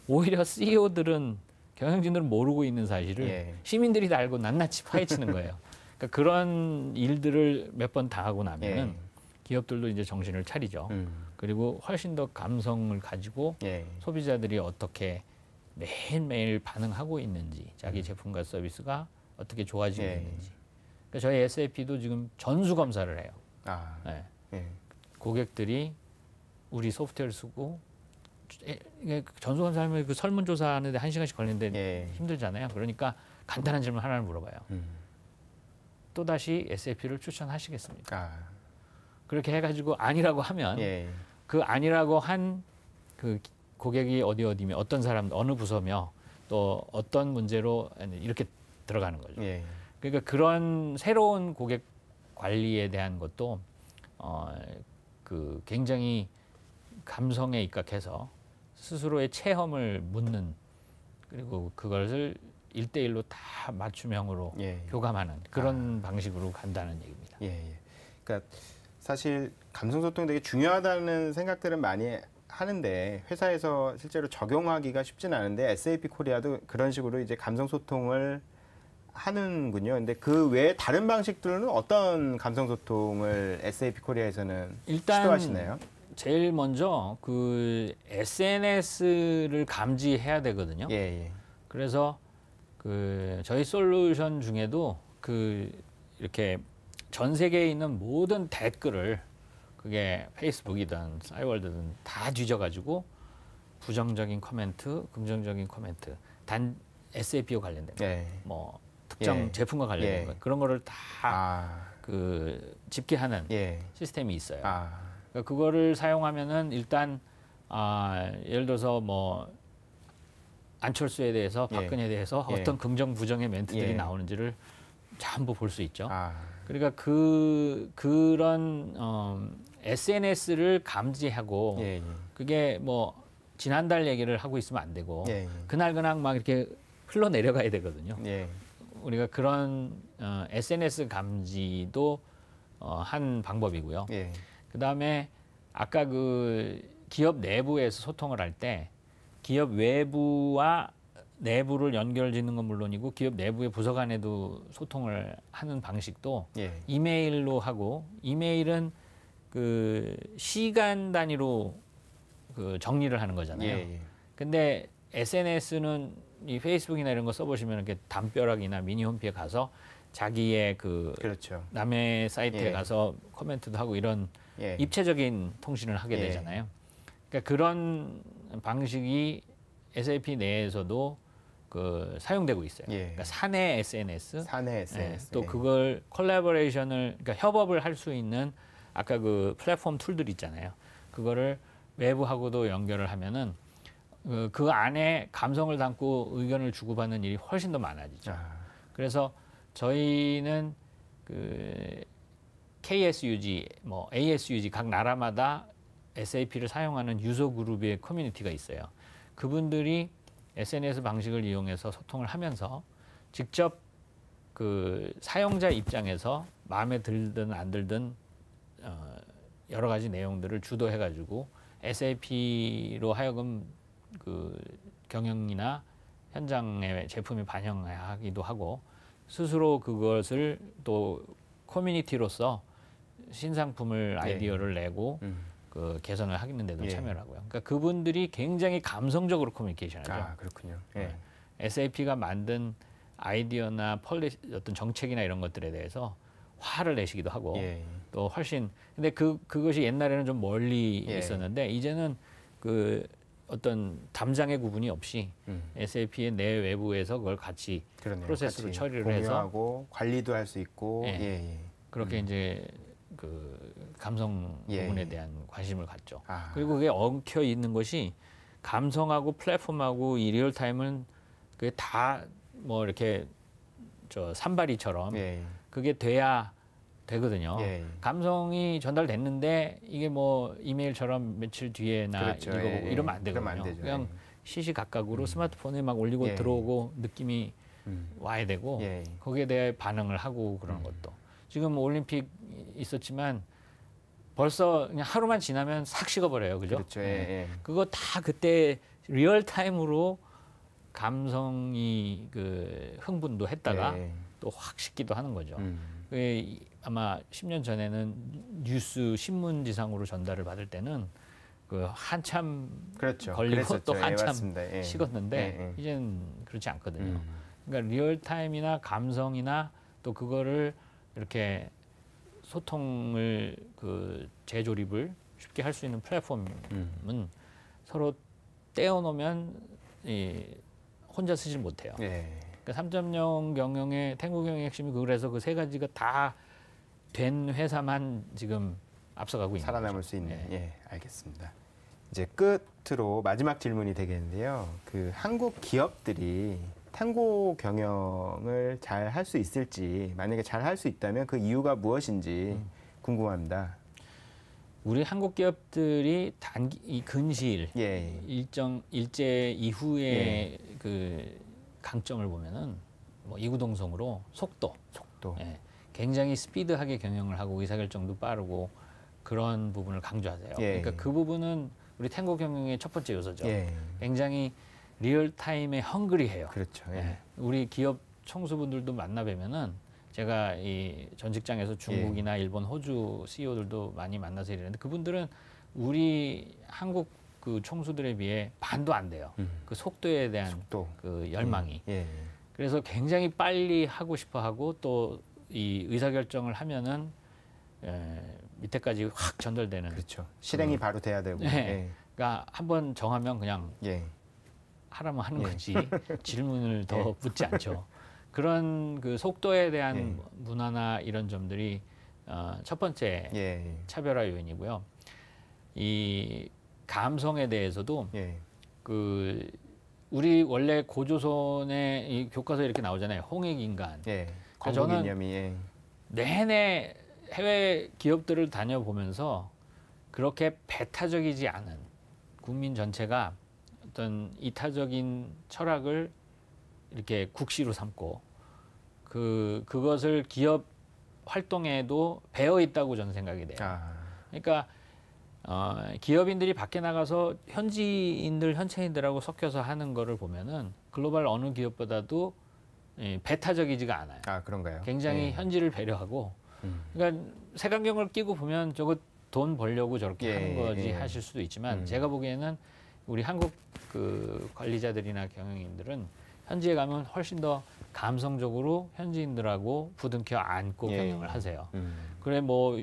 오히려 CEO들은 경영진들은 모르고 있는 사실을
예.
시민들이 다 알고 낱낱이 파헤치는 거예요. 그러니까 그런 일들을 몇 번 당하고 나면은
예.
기업들도 이제 정신을 차리죠. 그리고 훨씬 더 감성을 가지고
예.
소비자들이 어떻게 매일매일 반응하고 있는지, 자기 제품과 서비스가 어떻게 좋아지고
예.
있는지. 그러니까 저희 SAP도 지금 전수 검사를 해요.
아.
네.
예.
고객들이 우리 소프트웨어를 쓰고 이게 전수 검사하면 그 설문조사하는데 1시간씩 걸리는데
예.
힘들잖아요. 그러니까 간단한 질문 하나를 물어봐요. 또다시 SAP를 추천하시겠습니까?
아.
그렇게 해가지고 아니라고 하면
예.
그 아니라고 한 그 고객이 어디며 어떤 사람 어느 부서며 또 어떤 문제로 이렇게 들어가는 거죠.
예.
그러니까 그런 새로운 고객 관리에 대한 것도 그 굉장히 감성에 입각해서 스스로의 체험을 묻는, 그리고 그것을 1대1로 다 맞춤형으로
예.
교감하는 그런 방식으로 간다는 얘기입니다.
예. 예. 그러니까 사실 감성 소통이 되게 중요하다는 생각들은 많이 하는데 회사에서 실제로 적용하기가 쉽진 않은데 SAP 코리아도 그런 식으로 이제 감성 소통을 하는군요. 근데 그 외에 다른 방식들은 어떤 감성 소통을 SAP 코리아에서는
일단
시도하시나요?
제일 먼저 그 SNS를 감지해야 되거든요.
예, 예.
그래서 그 저희 솔루션 중에도 그 이렇게 전 세계에 있는 모든 댓글을, 그게 페이스북이든 싸이월드든 다 뒤져가지고 부정적인 코멘트, 긍정적인 코멘트, 단 SAP와 관련된 거,
예.
뭐 특정
예.
제품과 관련된
예.
거, 그런 거를 다
아,
그 집계하는
예.
시스템이 있어요.
아,
그러니까 그거를 사용하면은 일단 예를 들어서 뭐 안철수에 대해서,
예.
박근혜에 대해서
예.
어떤 긍정 부정의 멘트들이
예.
나오는지를 전부 볼 수 있죠.
아,
그러니까 그런 SNS를 감지하고,
예, 예.
그게 뭐 지난달 얘기를 하고 있으면 안 되고
예, 예.
그날 막 이렇게 흘러 내려가야 되거든요.
예.
우리가 그런 SNS 감지도 한 방법이고요.
예.
그다음에 아까 그 기업 내부에서 소통을 할 때 기업 외부와 내부를 연결짓는 건 물론이고 기업 내부의 부서 간에도 소통을 하는 방식도
예.
이메일로 하고, 이메일은 그 시간 단위로 그 정리를 하는 거잖아요.
예, 예.
근데 SNS는 이 페이스북이나 이런 거 써보시면 이렇게 담벼락이나 미니 홈피에 가서 자기의 그
그렇죠.
남의 사이트에
예.
가서 코멘트도 하고 이런
예.
입체적인 통신을 하게
예.
되잖아요. 그러니까 그런 방식이 SAP 내에서도 그 사용되고 있어요.
예.
그러니까 사내 SNS,
사내 SNS.
또 그걸 콜라보레이션을, 그러니까 협업을 할 수 있는 아까 그 플랫폼 툴들 있잖아요. 그거를 외부하고도 연결을 하면은 그 안에 감성을 담고 의견을 주고받는 일이 훨씬 더 많아지죠.
아,
그래서 저희는 그 KSUG, 뭐 ASUG 각 나라마다 SAP를 사용하는 유저 그룹의 커뮤니티가 있어요. 그분들이 SNS 방식을 이용해서 소통을 하면서 직접 그 사용자 입장에서 마음에 들든 안 들든 여러 가지 내용들을 주도해가지고 SAP로 하여금 그 경영이나 현장의 제품이 반영하기도 하고, 스스로 그것을 또 커뮤니티로서 신상품을 아이디어를 내고 그 개선을 하는 데도
예.
참여를 하고요. 그러니까 그분들이 굉장히 감성적으로 커뮤니케이션하죠.
아, 그렇군요. 예.
SAP가 만든 아이디어나 어떤 정책이나 이런 것들에 대해서 화를 내시기도 하고,
예.
또 훨씬, 근데 그것이 옛날에는 좀 멀리
예.
있었는데 이제는 그 어떤 담장의 구분이 없이 SAP의 내외부에서 그걸 같이
그러네요.
프로세스로
같이
처리를
공유하고 관리도 할 수 있고
예.
예.
그렇게 이제 그 감성
예.
부분에 대한 관심을 갖죠.
아.
그리고 그게 엉켜 있는 것이 감성하고 플랫폼하고 이 리얼타임은 그게 다 뭐 이렇게 저 산발이처럼
예.
그게 돼야 되거든요.
예.
감성이 전달됐는데 이게 뭐 이메일처럼 며칠 뒤에나
그렇죠.
읽어보고
예, 예.
이러면 안 되거든요.
그러면 안 되죠.
그냥 시시각각으로 스마트폰에 막 올리고
예.
들어오고 느낌이 와야 되고
예.
거기에 대해 반응을 하고 그러는 것도. 지금 올림픽 있었지만 벌써 그냥 하루만 지나면 싹 식어버려요. 그죠?
그렇죠. 예. 예.
그거 다 그때 리얼타임으로 감성이 그 흥분도 했다가
예.
또 확 식기도 하는 거죠. 아마 10년 전에는 뉴스 신문지상으로 전달을 받을 때는 그 한참
그렇죠.
걸리고
그랬었죠.
또
예,
한참
맞습니다. 예.
식었는데
예, 예.
이제는 그렇지 않거든요. 그러니까 리얼타임이나 감성이나 또 그거를 이렇게 소통을 그 재조립을 쉽게 할 수 있는 플랫폼은 서로 떼어놓으면 혼자 쓰질 못해요.
예.
그러니까 3.0 경영의 탱고 경영의 핵심이 그래서 그 세 가지가 다 된 회사만 지금 앞서가고 있는
살아남을
거죠.
수 있는.
네.
예, 알겠습니다. 이제 끝으로 마지막 질문이 되겠는데요. 그 한국 기업들이 탱고 경영을 잘 할 수 있을지, 만약에 잘 할 수 있다면 그 이유가 무엇인지 궁금합니다.
우리 한국 기업들이 이 근시일
예.
일제 이후의 그 강점을 보면은 뭐 이구동성으로 속도. 예, 굉장히 스피드하게 경영을 하고 의사결정도 빠르고 그런 부분을 강조하세요.
예.
그러니까 그 부분은 우리 탱고 경영의 첫 번째 요소죠.
예.
굉장히 리얼타임에 헝그리해요.
그렇죠. 예.
예. 우리 기업 총수분들도 만나 뵈면은 제가 이 전 직장에서 중국이나 일본, 호주 CEO들도 많이 만나서 이러는데 그분들은 우리 한국 그 총수들에 비해 반도 안 돼요. 그 속도에 대한
속도.
그 열망이.
예.
그래서 굉장히 빨리 하고 싶어 하고 또 이 의사결정을 하면은 밑에까지 확 전달되는.
그렇죠. 실행이 바로 돼야 되고.
네. 그러니까 한번 정하면 그냥
예.
하라면 하는
예.
거지 질문을 더
예.
묻지 않죠. 그런 그 속도에 대한
예.
문화나 이런 점들이 첫 번째
예.
차별화 요인이고요. 이 감성에 대해서도
예.
그 우리 원래 고조선의 이 교과서에 이렇게 나오잖아요. 홍익인간.
예.
그러니까 저는
건국이념이 예.
내내 해외 기업들을 다녀보면서 그렇게 배타적이지 않은 국민 전체가 어떤 이타적인 철학을 이렇게 국시로 삼고 그것을 기업 활동에도 배어 있다고 저는 생각이 돼요.
아.
그러니까 기업인들이 밖에 나가서 현지인들하고 섞여서 하는 거를 보면은 글로벌 어느 기업보다도 배타적이지가 않아요.
아, 그런가요?
굉장히
예.
현지를 배려하고 그러니까 색안경을 끼고 보면 저거 돈 벌려고 저렇게
예,
하는 거지
예.
하실 수도 있지만 제가 보기에는 우리 한국 그 관리자들이나 경영인들은 현지에 가면 훨씬 더 감성적으로 현지인들하고 부둥켜 안고
예.
경영을 하세요. 그래 뭐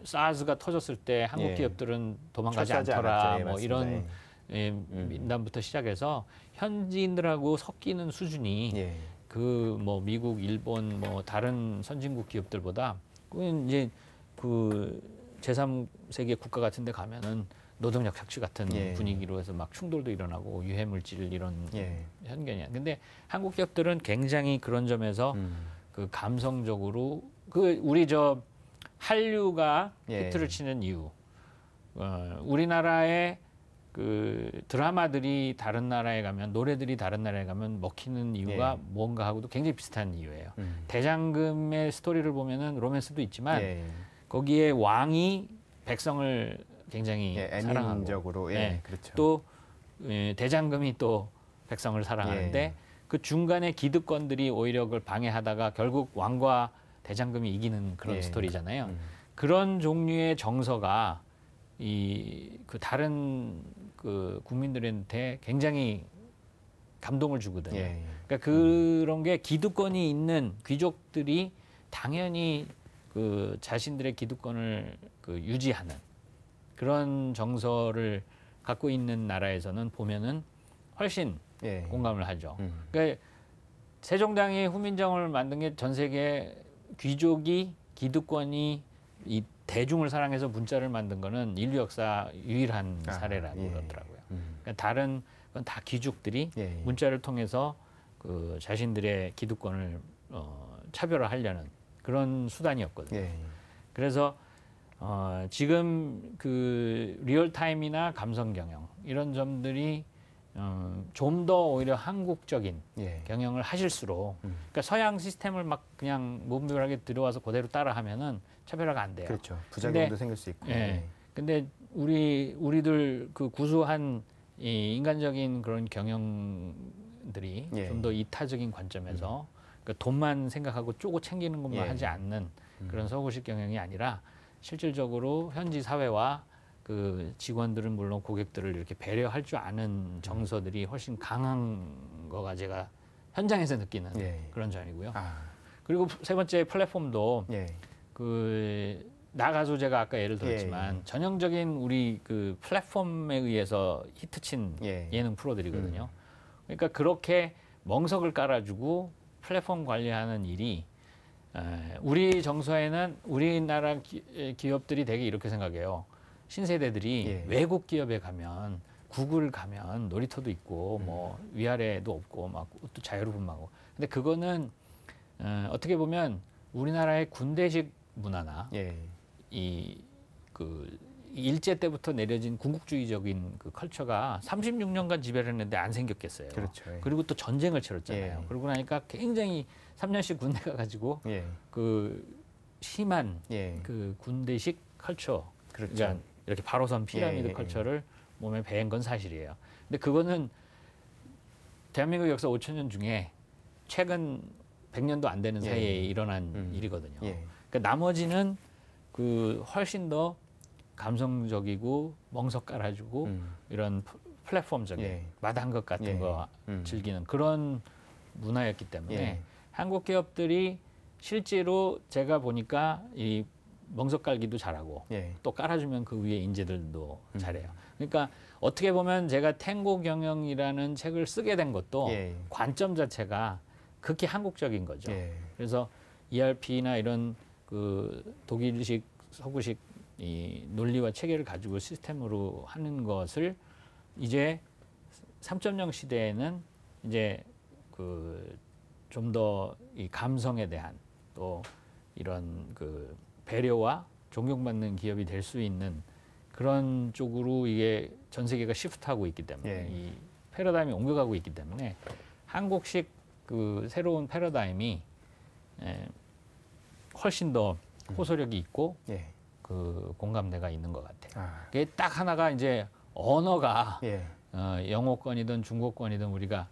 사스가 터졌을 때 한국
예.
기업들은 도망가지
철수하지
않더라
않았죠. 예,
뭐
맞습니다.
이런 민담부터 시작해서 현지인들하고 섞이는 수준이
예.
그 뭐 미국, 일본 뭐 다른 선진국 기업들보다 그건 이제 그 제3세계 국가 같은 데 가면은 노동력 착취 같은
예.
분위기로 해서 막 충돌도 일어나고 유해 물질 이런
예.
현견이야. 근데 한국 기업들은 굉장히 그런 점에서 그 감성적으로 그 우리 저 한류가
예.
히트를 치는 이유. 우리나라의 그 드라마들이 다른 나라에 가면 노래들이 다른 나라에 가면 먹히는 이유가
예.
뭔가 하고도 굉장히 비슷한 이유예요. 대장금의 스토리를 보면은 로맨스도 있지만
예.
거기에 왕이 백성을 굉장히
예.
사랑하고
애민적으로 예.
네.
그렇죠.
또 대장금이 또 백성을 사랑하는데
예.
그 중간에 기득권들이 오히려 그걸 방해하다가 결국 왕과 대장금이 이기는 그런
예.
스토리잖아요. 그런 종류의 정서가 그 다른 그 국민들한테 굉장히 감동을 주거든요.
예.
그러니까 그런 게 기득권이 있는 귀족들이 당연히 그 자신들의 기득권을 그 유지하는 그런 정서를 갖고 있는 나라에서는 보면은 훨씬
예.
공감을 하죠. 그러니까 세종대왕이 후민정음을 만든 게 전 세계 귀족이 기득권이 이 대중을 사랑해서 문자를 만든 거는 인류 역사 유일한 사례라고
예.
그러더라고요. 그러니까 다른 건 다 귀족들이
예.
문자를 통해서 그 자신들의 기득권을 차별화하려는 그런 수단이었거든요.
예.
그래서 지금 그 리얼타임이나 감성 경영 이런 점들이 좀 더 오히려 한국적인
예.
경영을 하실수록 그러니까 서양 시스템을 막 그냥 무분별하게 들어와서 그대로 따라하면은 차별화가 안 돼요.
그렇죠. 부작용도 생길 수 있고.
예. 근데 우리들 그 구수한 이 인간적인 그런 경영들이
예.
좀 더 이타적인 관점에서 그러니까 돈만 생각하고 쪼고 챙기는 것만
예.
하지 않는 그런 서구식 경영이 아니라 실질적으로 현지 사회와 그 직원들은 물론 고객들을 이렇게 배려할 줄 아는 정서들이 훨씬 강한 거가 제가 현장에서 느끼는
예.
그런 점이고요.
아.
그리고 세 번째 플랫폼도
예.
그 나가수 제가 아까 예를 들었지만
예.
전형적인 우리 그 플랫폼에 의해서 히트친
예.
예능 프로들이거든요. 그러니까 그렇게 멍석을 깔아주고 플랫폼 관리하는 일이 우리 정서에는 우리나라 기업들이 되게 이렇게 생각해요. 신세대들이
예.
외국 기업에 가면 구글 가면 놀이터도 있고 뭐 위아래도 없고 막 또 자유로움하고 근데 그거는 어떻게 보면 우리나라의 군대식 문화나
예.
이 그 일제 때부터 내려진 군국주의적인 그 컬처가 36년간 지배를 했는데 안 생겼겠어요.
그렇죠. 예.
그리고 또 전쟁을 치렀잖아요.
예.
그러고 나니까 굉장히 3년씩 군대 가가지고
예.
그 심한
예.
그 군대식 컬처,
그렇죠.
그러니까 이렇게 바로선 피라미드
예.
컬처를 몸에 배인 건 사실이에요. 근데 그거는 대한민국 역사 5,000년 중에 최근 100년도 안 되는 사이에
예.
일어난 일이거든요.
예.
그러니까 나머지는 그 훨씬 더 감성적이고 멍석 깔아주고 이런 플랫폼적인
예.
마당극 같은
예.
거 즐기는 그런 문화였기 때문에
예.
한국 기업들이 실제로 제가 보니까 이 멍석 깔기도 잘하고
예.
또 깔아주면 그 위에 인재들도 잘해요. 그러니까 어떻게 보면 제가 탱고 경영이라는 책을 쓰게 된 것도
예.
관점 자체가 극히 한국적인 거죠.
예.
그래서 ERP나 이런 그 독일식, 서구식 이 논리와 체계를 가지고 시스템으로 하는 것을 이제 3.0 시대에는 이제 그 좀 더 이 감성에 대한 또 이런 그 배려와 존경받는 기업이 될 수 있는 그런 쪽으로 이게 전 세계가 시프트하고 있기 때문에
예.
이 패러다임이 옮겨가고 있기 때문에 한국식 그 새로운 패러다임이 훨씬 더 호소력이 있고
예.
그 공감대가 있는 것 같아요.
아.
그게 딱 하나가 이제 언어가
예.
영어권이든 중국권이든 우리가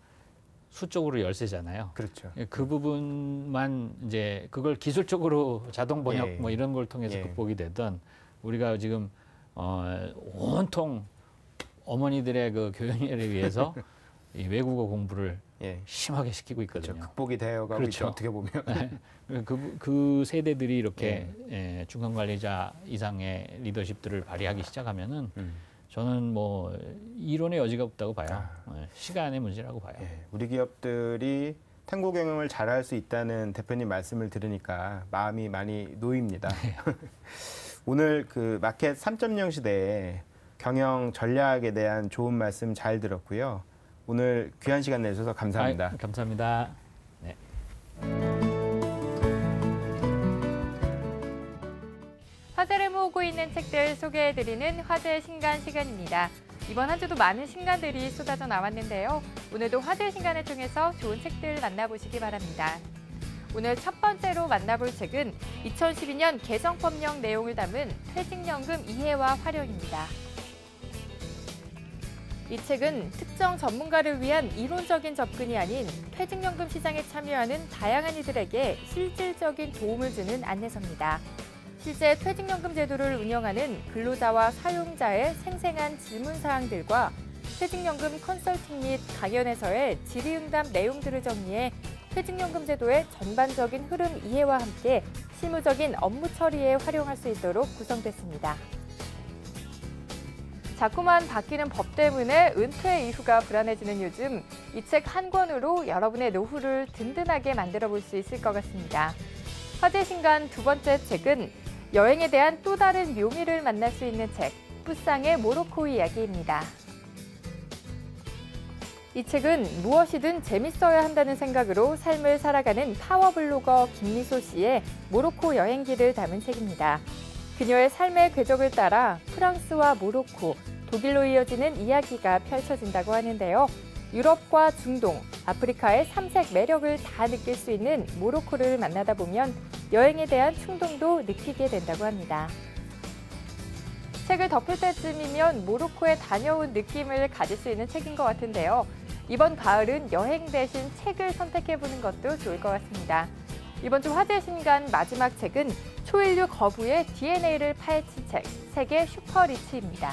수적으로 열세잖아요.
그렇죠.
그 부분만 이제 그걸 기술적으로 자동 번역
예.
뭐 이런 걸 통해서
예.
극복이 되던 우리가 지금 온통 어머니들의 그 교육열에 의해서 이 외국어 공부를
예.
심하게 시키고 있거든요.
그렇죠. 극복이 되어가고
그렇죠.
있죠. 어떻게 보면.
그 세대들이 이렇게 중간 관리자 이상의 리더십들을 발휘하기 시작하면은 저는 뭐 이론의 여지가 없다고 봐요. 시간의 문제라고 봐요.
예. 우리 기업들이 탱고 경영을 잘할 수 있다는 대표님 말씀을 들으니까 마음이 많이 놓입니다. 오늘 그 마켓 3.0 시대에 경영 전략에 대한 좋은 말씀 잘 들었고요. 오늘 귀한 시간 내주셔서 감사합니다.
감사합니다. 네.
화제를 모으고 있는 책들 소개해드리는 화제 신간 시간입니다. 이번 한 주도 많은 신간들이 쏟아져 나왔는데요. 오늘도 화제 신간을 통해서 좋은 책들 만나보시기 바랍니다. 오늘 첫 번째로 만나볼 책은 2012년 개정법령 내용을 담은 퇴직연금 이해와 활용입니다. 이 책은 특정 전문가를 위한 이론적인 접근이 아닌 퇴직연금 시장에 참여하는 다양한 이들에게 실질적인 도움을 주는 안내서입니다. 실제 퇴직연금 제도를 운영하는 근로자와 사용자의 생생한 질문사항들과 퇴직연금 컨설팅 및 강연에서의 질의응답 내용들을 정리해 퇴직연금 제도의 전반적인 흐름 이해와 함께 실무적인 업무 처리에 활용할 수 있도록 구성됐습니다. 자꾸만 바뀌는 법 때문에 은퇴 이후가 불안해지는 요즘 이 책 한 권으로 여러분의 노후를 든든하게 만들어 볼 수 있을 것 같습니다. 화제 신간 두 번째 책은 여행에 대한 또 다른 묘미를 만날 수 있는 책, 푸쌍의 모로코 이야기입니다. 이 책은 무엇이든 재밌어야 한다는 생각으로 삶을 살아가는 파워블로거 김미소 씨의 모로코 여행기를 담은 책입니다. 그녀의 삶의 궤적을 따라 프랑스와 모로코, 독일로 이어지는 이야기가 펼쳐진다고 하는데요. 유럽과 중동, 아프리카의 삼색 매력을 다 느낄 수 있는 모로코를 만나다 보면 여행에 대한 충동도 느끼게 된다고 합니다. 책을 덮을 때쯤이면 모로코에 다녀온 느낌을 가질 수 있는 책인 것 같은데요. 이번 가을은 여행 대신 책을 선택해보는 것도 좋을 것 같습니다. 이번 주 화제 신간 마지막 책은 초인류 거부의 DNA를 파헤친 책, 세계 슈퍼리치입니다.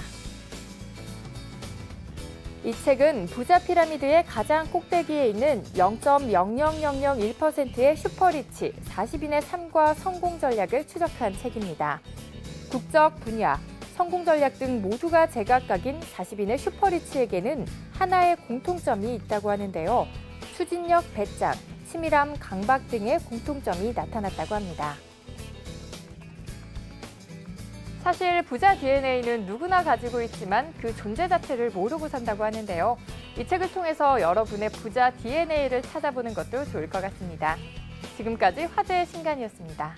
이 책은 부자 피라미드의 가장 꼭대기에 있는 0.00001%의 슈퍼리치 40인의 삶과 성공 전략을 추적한 책입니다. 국적, 분야, 성공 전략 등 모두가 제각각인 40인의 슈퍼리치에게는 하나의 공통점이 있다고 하는데요. 추진력, 배짱, 치밀함, 강박 등의 공통점이 나타났다고 합니다. 사실 부자 DNA는 누구나 가지고 있지만 그 존재 자체를 모르고 산다고 하는데요. 이 책을 통해서 여러분의 부자 DNA를 찾아보는 것도 좋을 것 같습니다. 지금까지 화제의 신간이었습니다.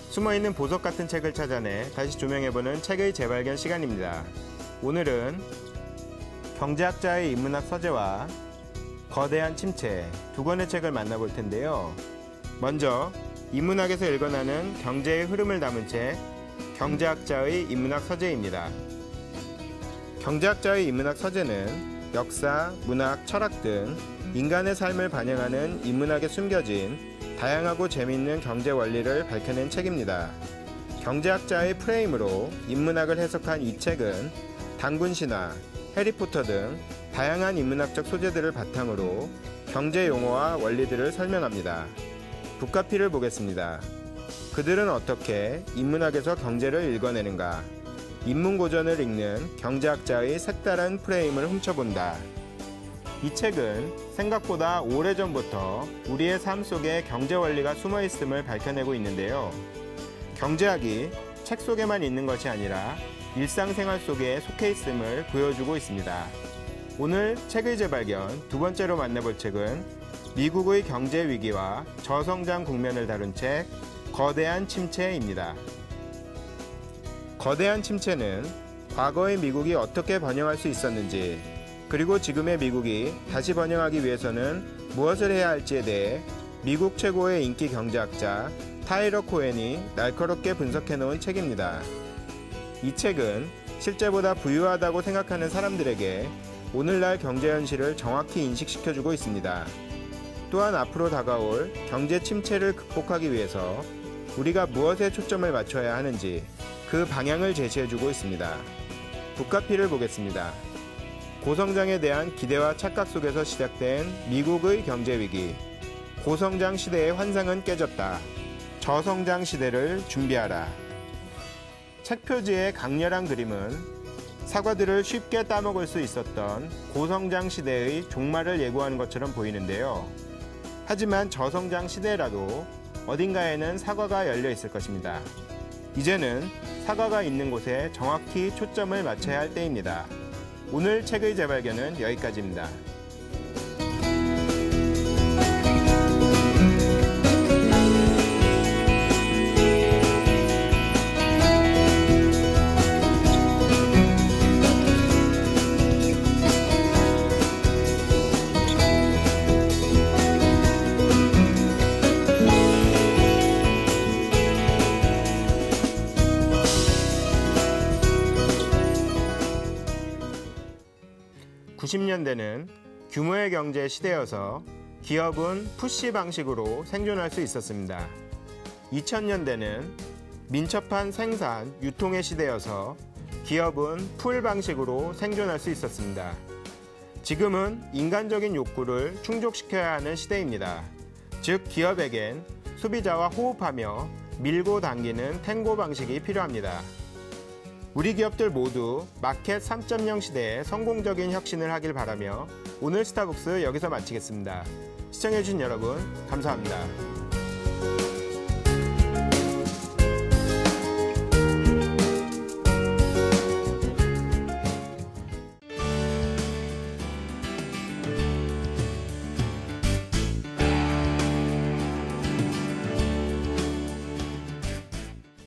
숨어있는 보석 같은 책을 찾아내 다시 조명해보는 책의 재발견 시간입니다. 오늘은 경제학자의 인문학 서재와 거대한 침체 두 권의 책을 만나볼 텐데요. 먼저 인문학에서 읽어나는 경제의 흐름을 담은 책, 경제학자의 인문학 서재입니다. 경제학자의 인문학 서재는 역사, 문학, 철학 등 인간의 삶을 반영하는 인문학에 숨겨진 다양하고 재미있는 경제 원리를 밝혀낸 책입니다. 경제학자의 프레임으로 인문학을 해석한 이 책은 단군 신화, 해리포터 등 다양한 인문학적 소재들을 바탕으로 경제 용어와 원리들을 설명합니다. 북카피를 보겠습니다. 그들은 어떻게 인문학에서 경제를 읽어내는가? 인문고전을 읽는 경제학자의 색다른 프레임을 훔쳐본다. 이 책은 생각보다 오래전부터 우리의 삶 속에 경제 원리가 숨어 있음을 밝혀내고 있는데요. 경제학이 책 속에만 있는 것이 아니라 일상생활 속에 속해 있음을 보여주고 있습니다. 오늘 책의 재발견 두 번째로 만나볼 책은 미국의 경제 위기와 저성장 국면을 다룬 책, 거대한 침체입니다. 거대한 침체는 과거의 미국이 어떻게 번영할 수 있었는지, 그리고 지금의 미국이 다시 번영하기 위해서는 무엇을 해야 할지에 대해 미국 최고의 인기 경제학자 타일러 코헨이 날카롭게 분석해놓은 책입니다. 이 책은 실제보다 부유하다고 생각하는 사람들에게 오늘날 경제 현실을 정확히 인식시켜주고 있습니다. 또한 앞으로 다가올 경제 침체를 극복하기 위해서 우리가 무엇에 초점을 맞춰야 하는지 그 방향을 제시해주고 있습니다. 북카피를 보겠습니다. 고성장에 대한 기대와 착각 속에서 시작된 미국의 경제 위기. 고성장 시대의 환상은 깨졌다. 저성장 시대를 준비하라. 책 표지의 강렬한 그림은 사과들을 쉽게 따먹을 수 있었던 고성장 시대의 종말을 예고하는 것처럼 보이는데요. 하지만 저성장 시대라도 어딘가에는 사과가 열려 있을 것입니다. 이제는 사과가 있는 곳에 정확히 초점을 맞춰야 할 때입니다. 오늘 책의 재발견은 여기까지입니다. (90년대는) 규모의 경제 시대여서 기업은 푸시 방식으로 생존할 수 있었습니다. 2000년대는 민첩한 생산, 유통의 시대여서 기업은 풀 방식으로 생존할 수 있었습니다. 지금은 인간적인 욕구를 충족시켜야 하는 시대입니다. 즉 기업에겐 소비자와 호흡하며 밀고 당기는 탱고 방식이 필요합니다. 우리 기업들 모두 마켓 3.0 시대에 성공적인 혁신을 하길 바라며 오늘 스타벅스 여기서 마치겠습니다. 시청해주신 여러분 감사합니다.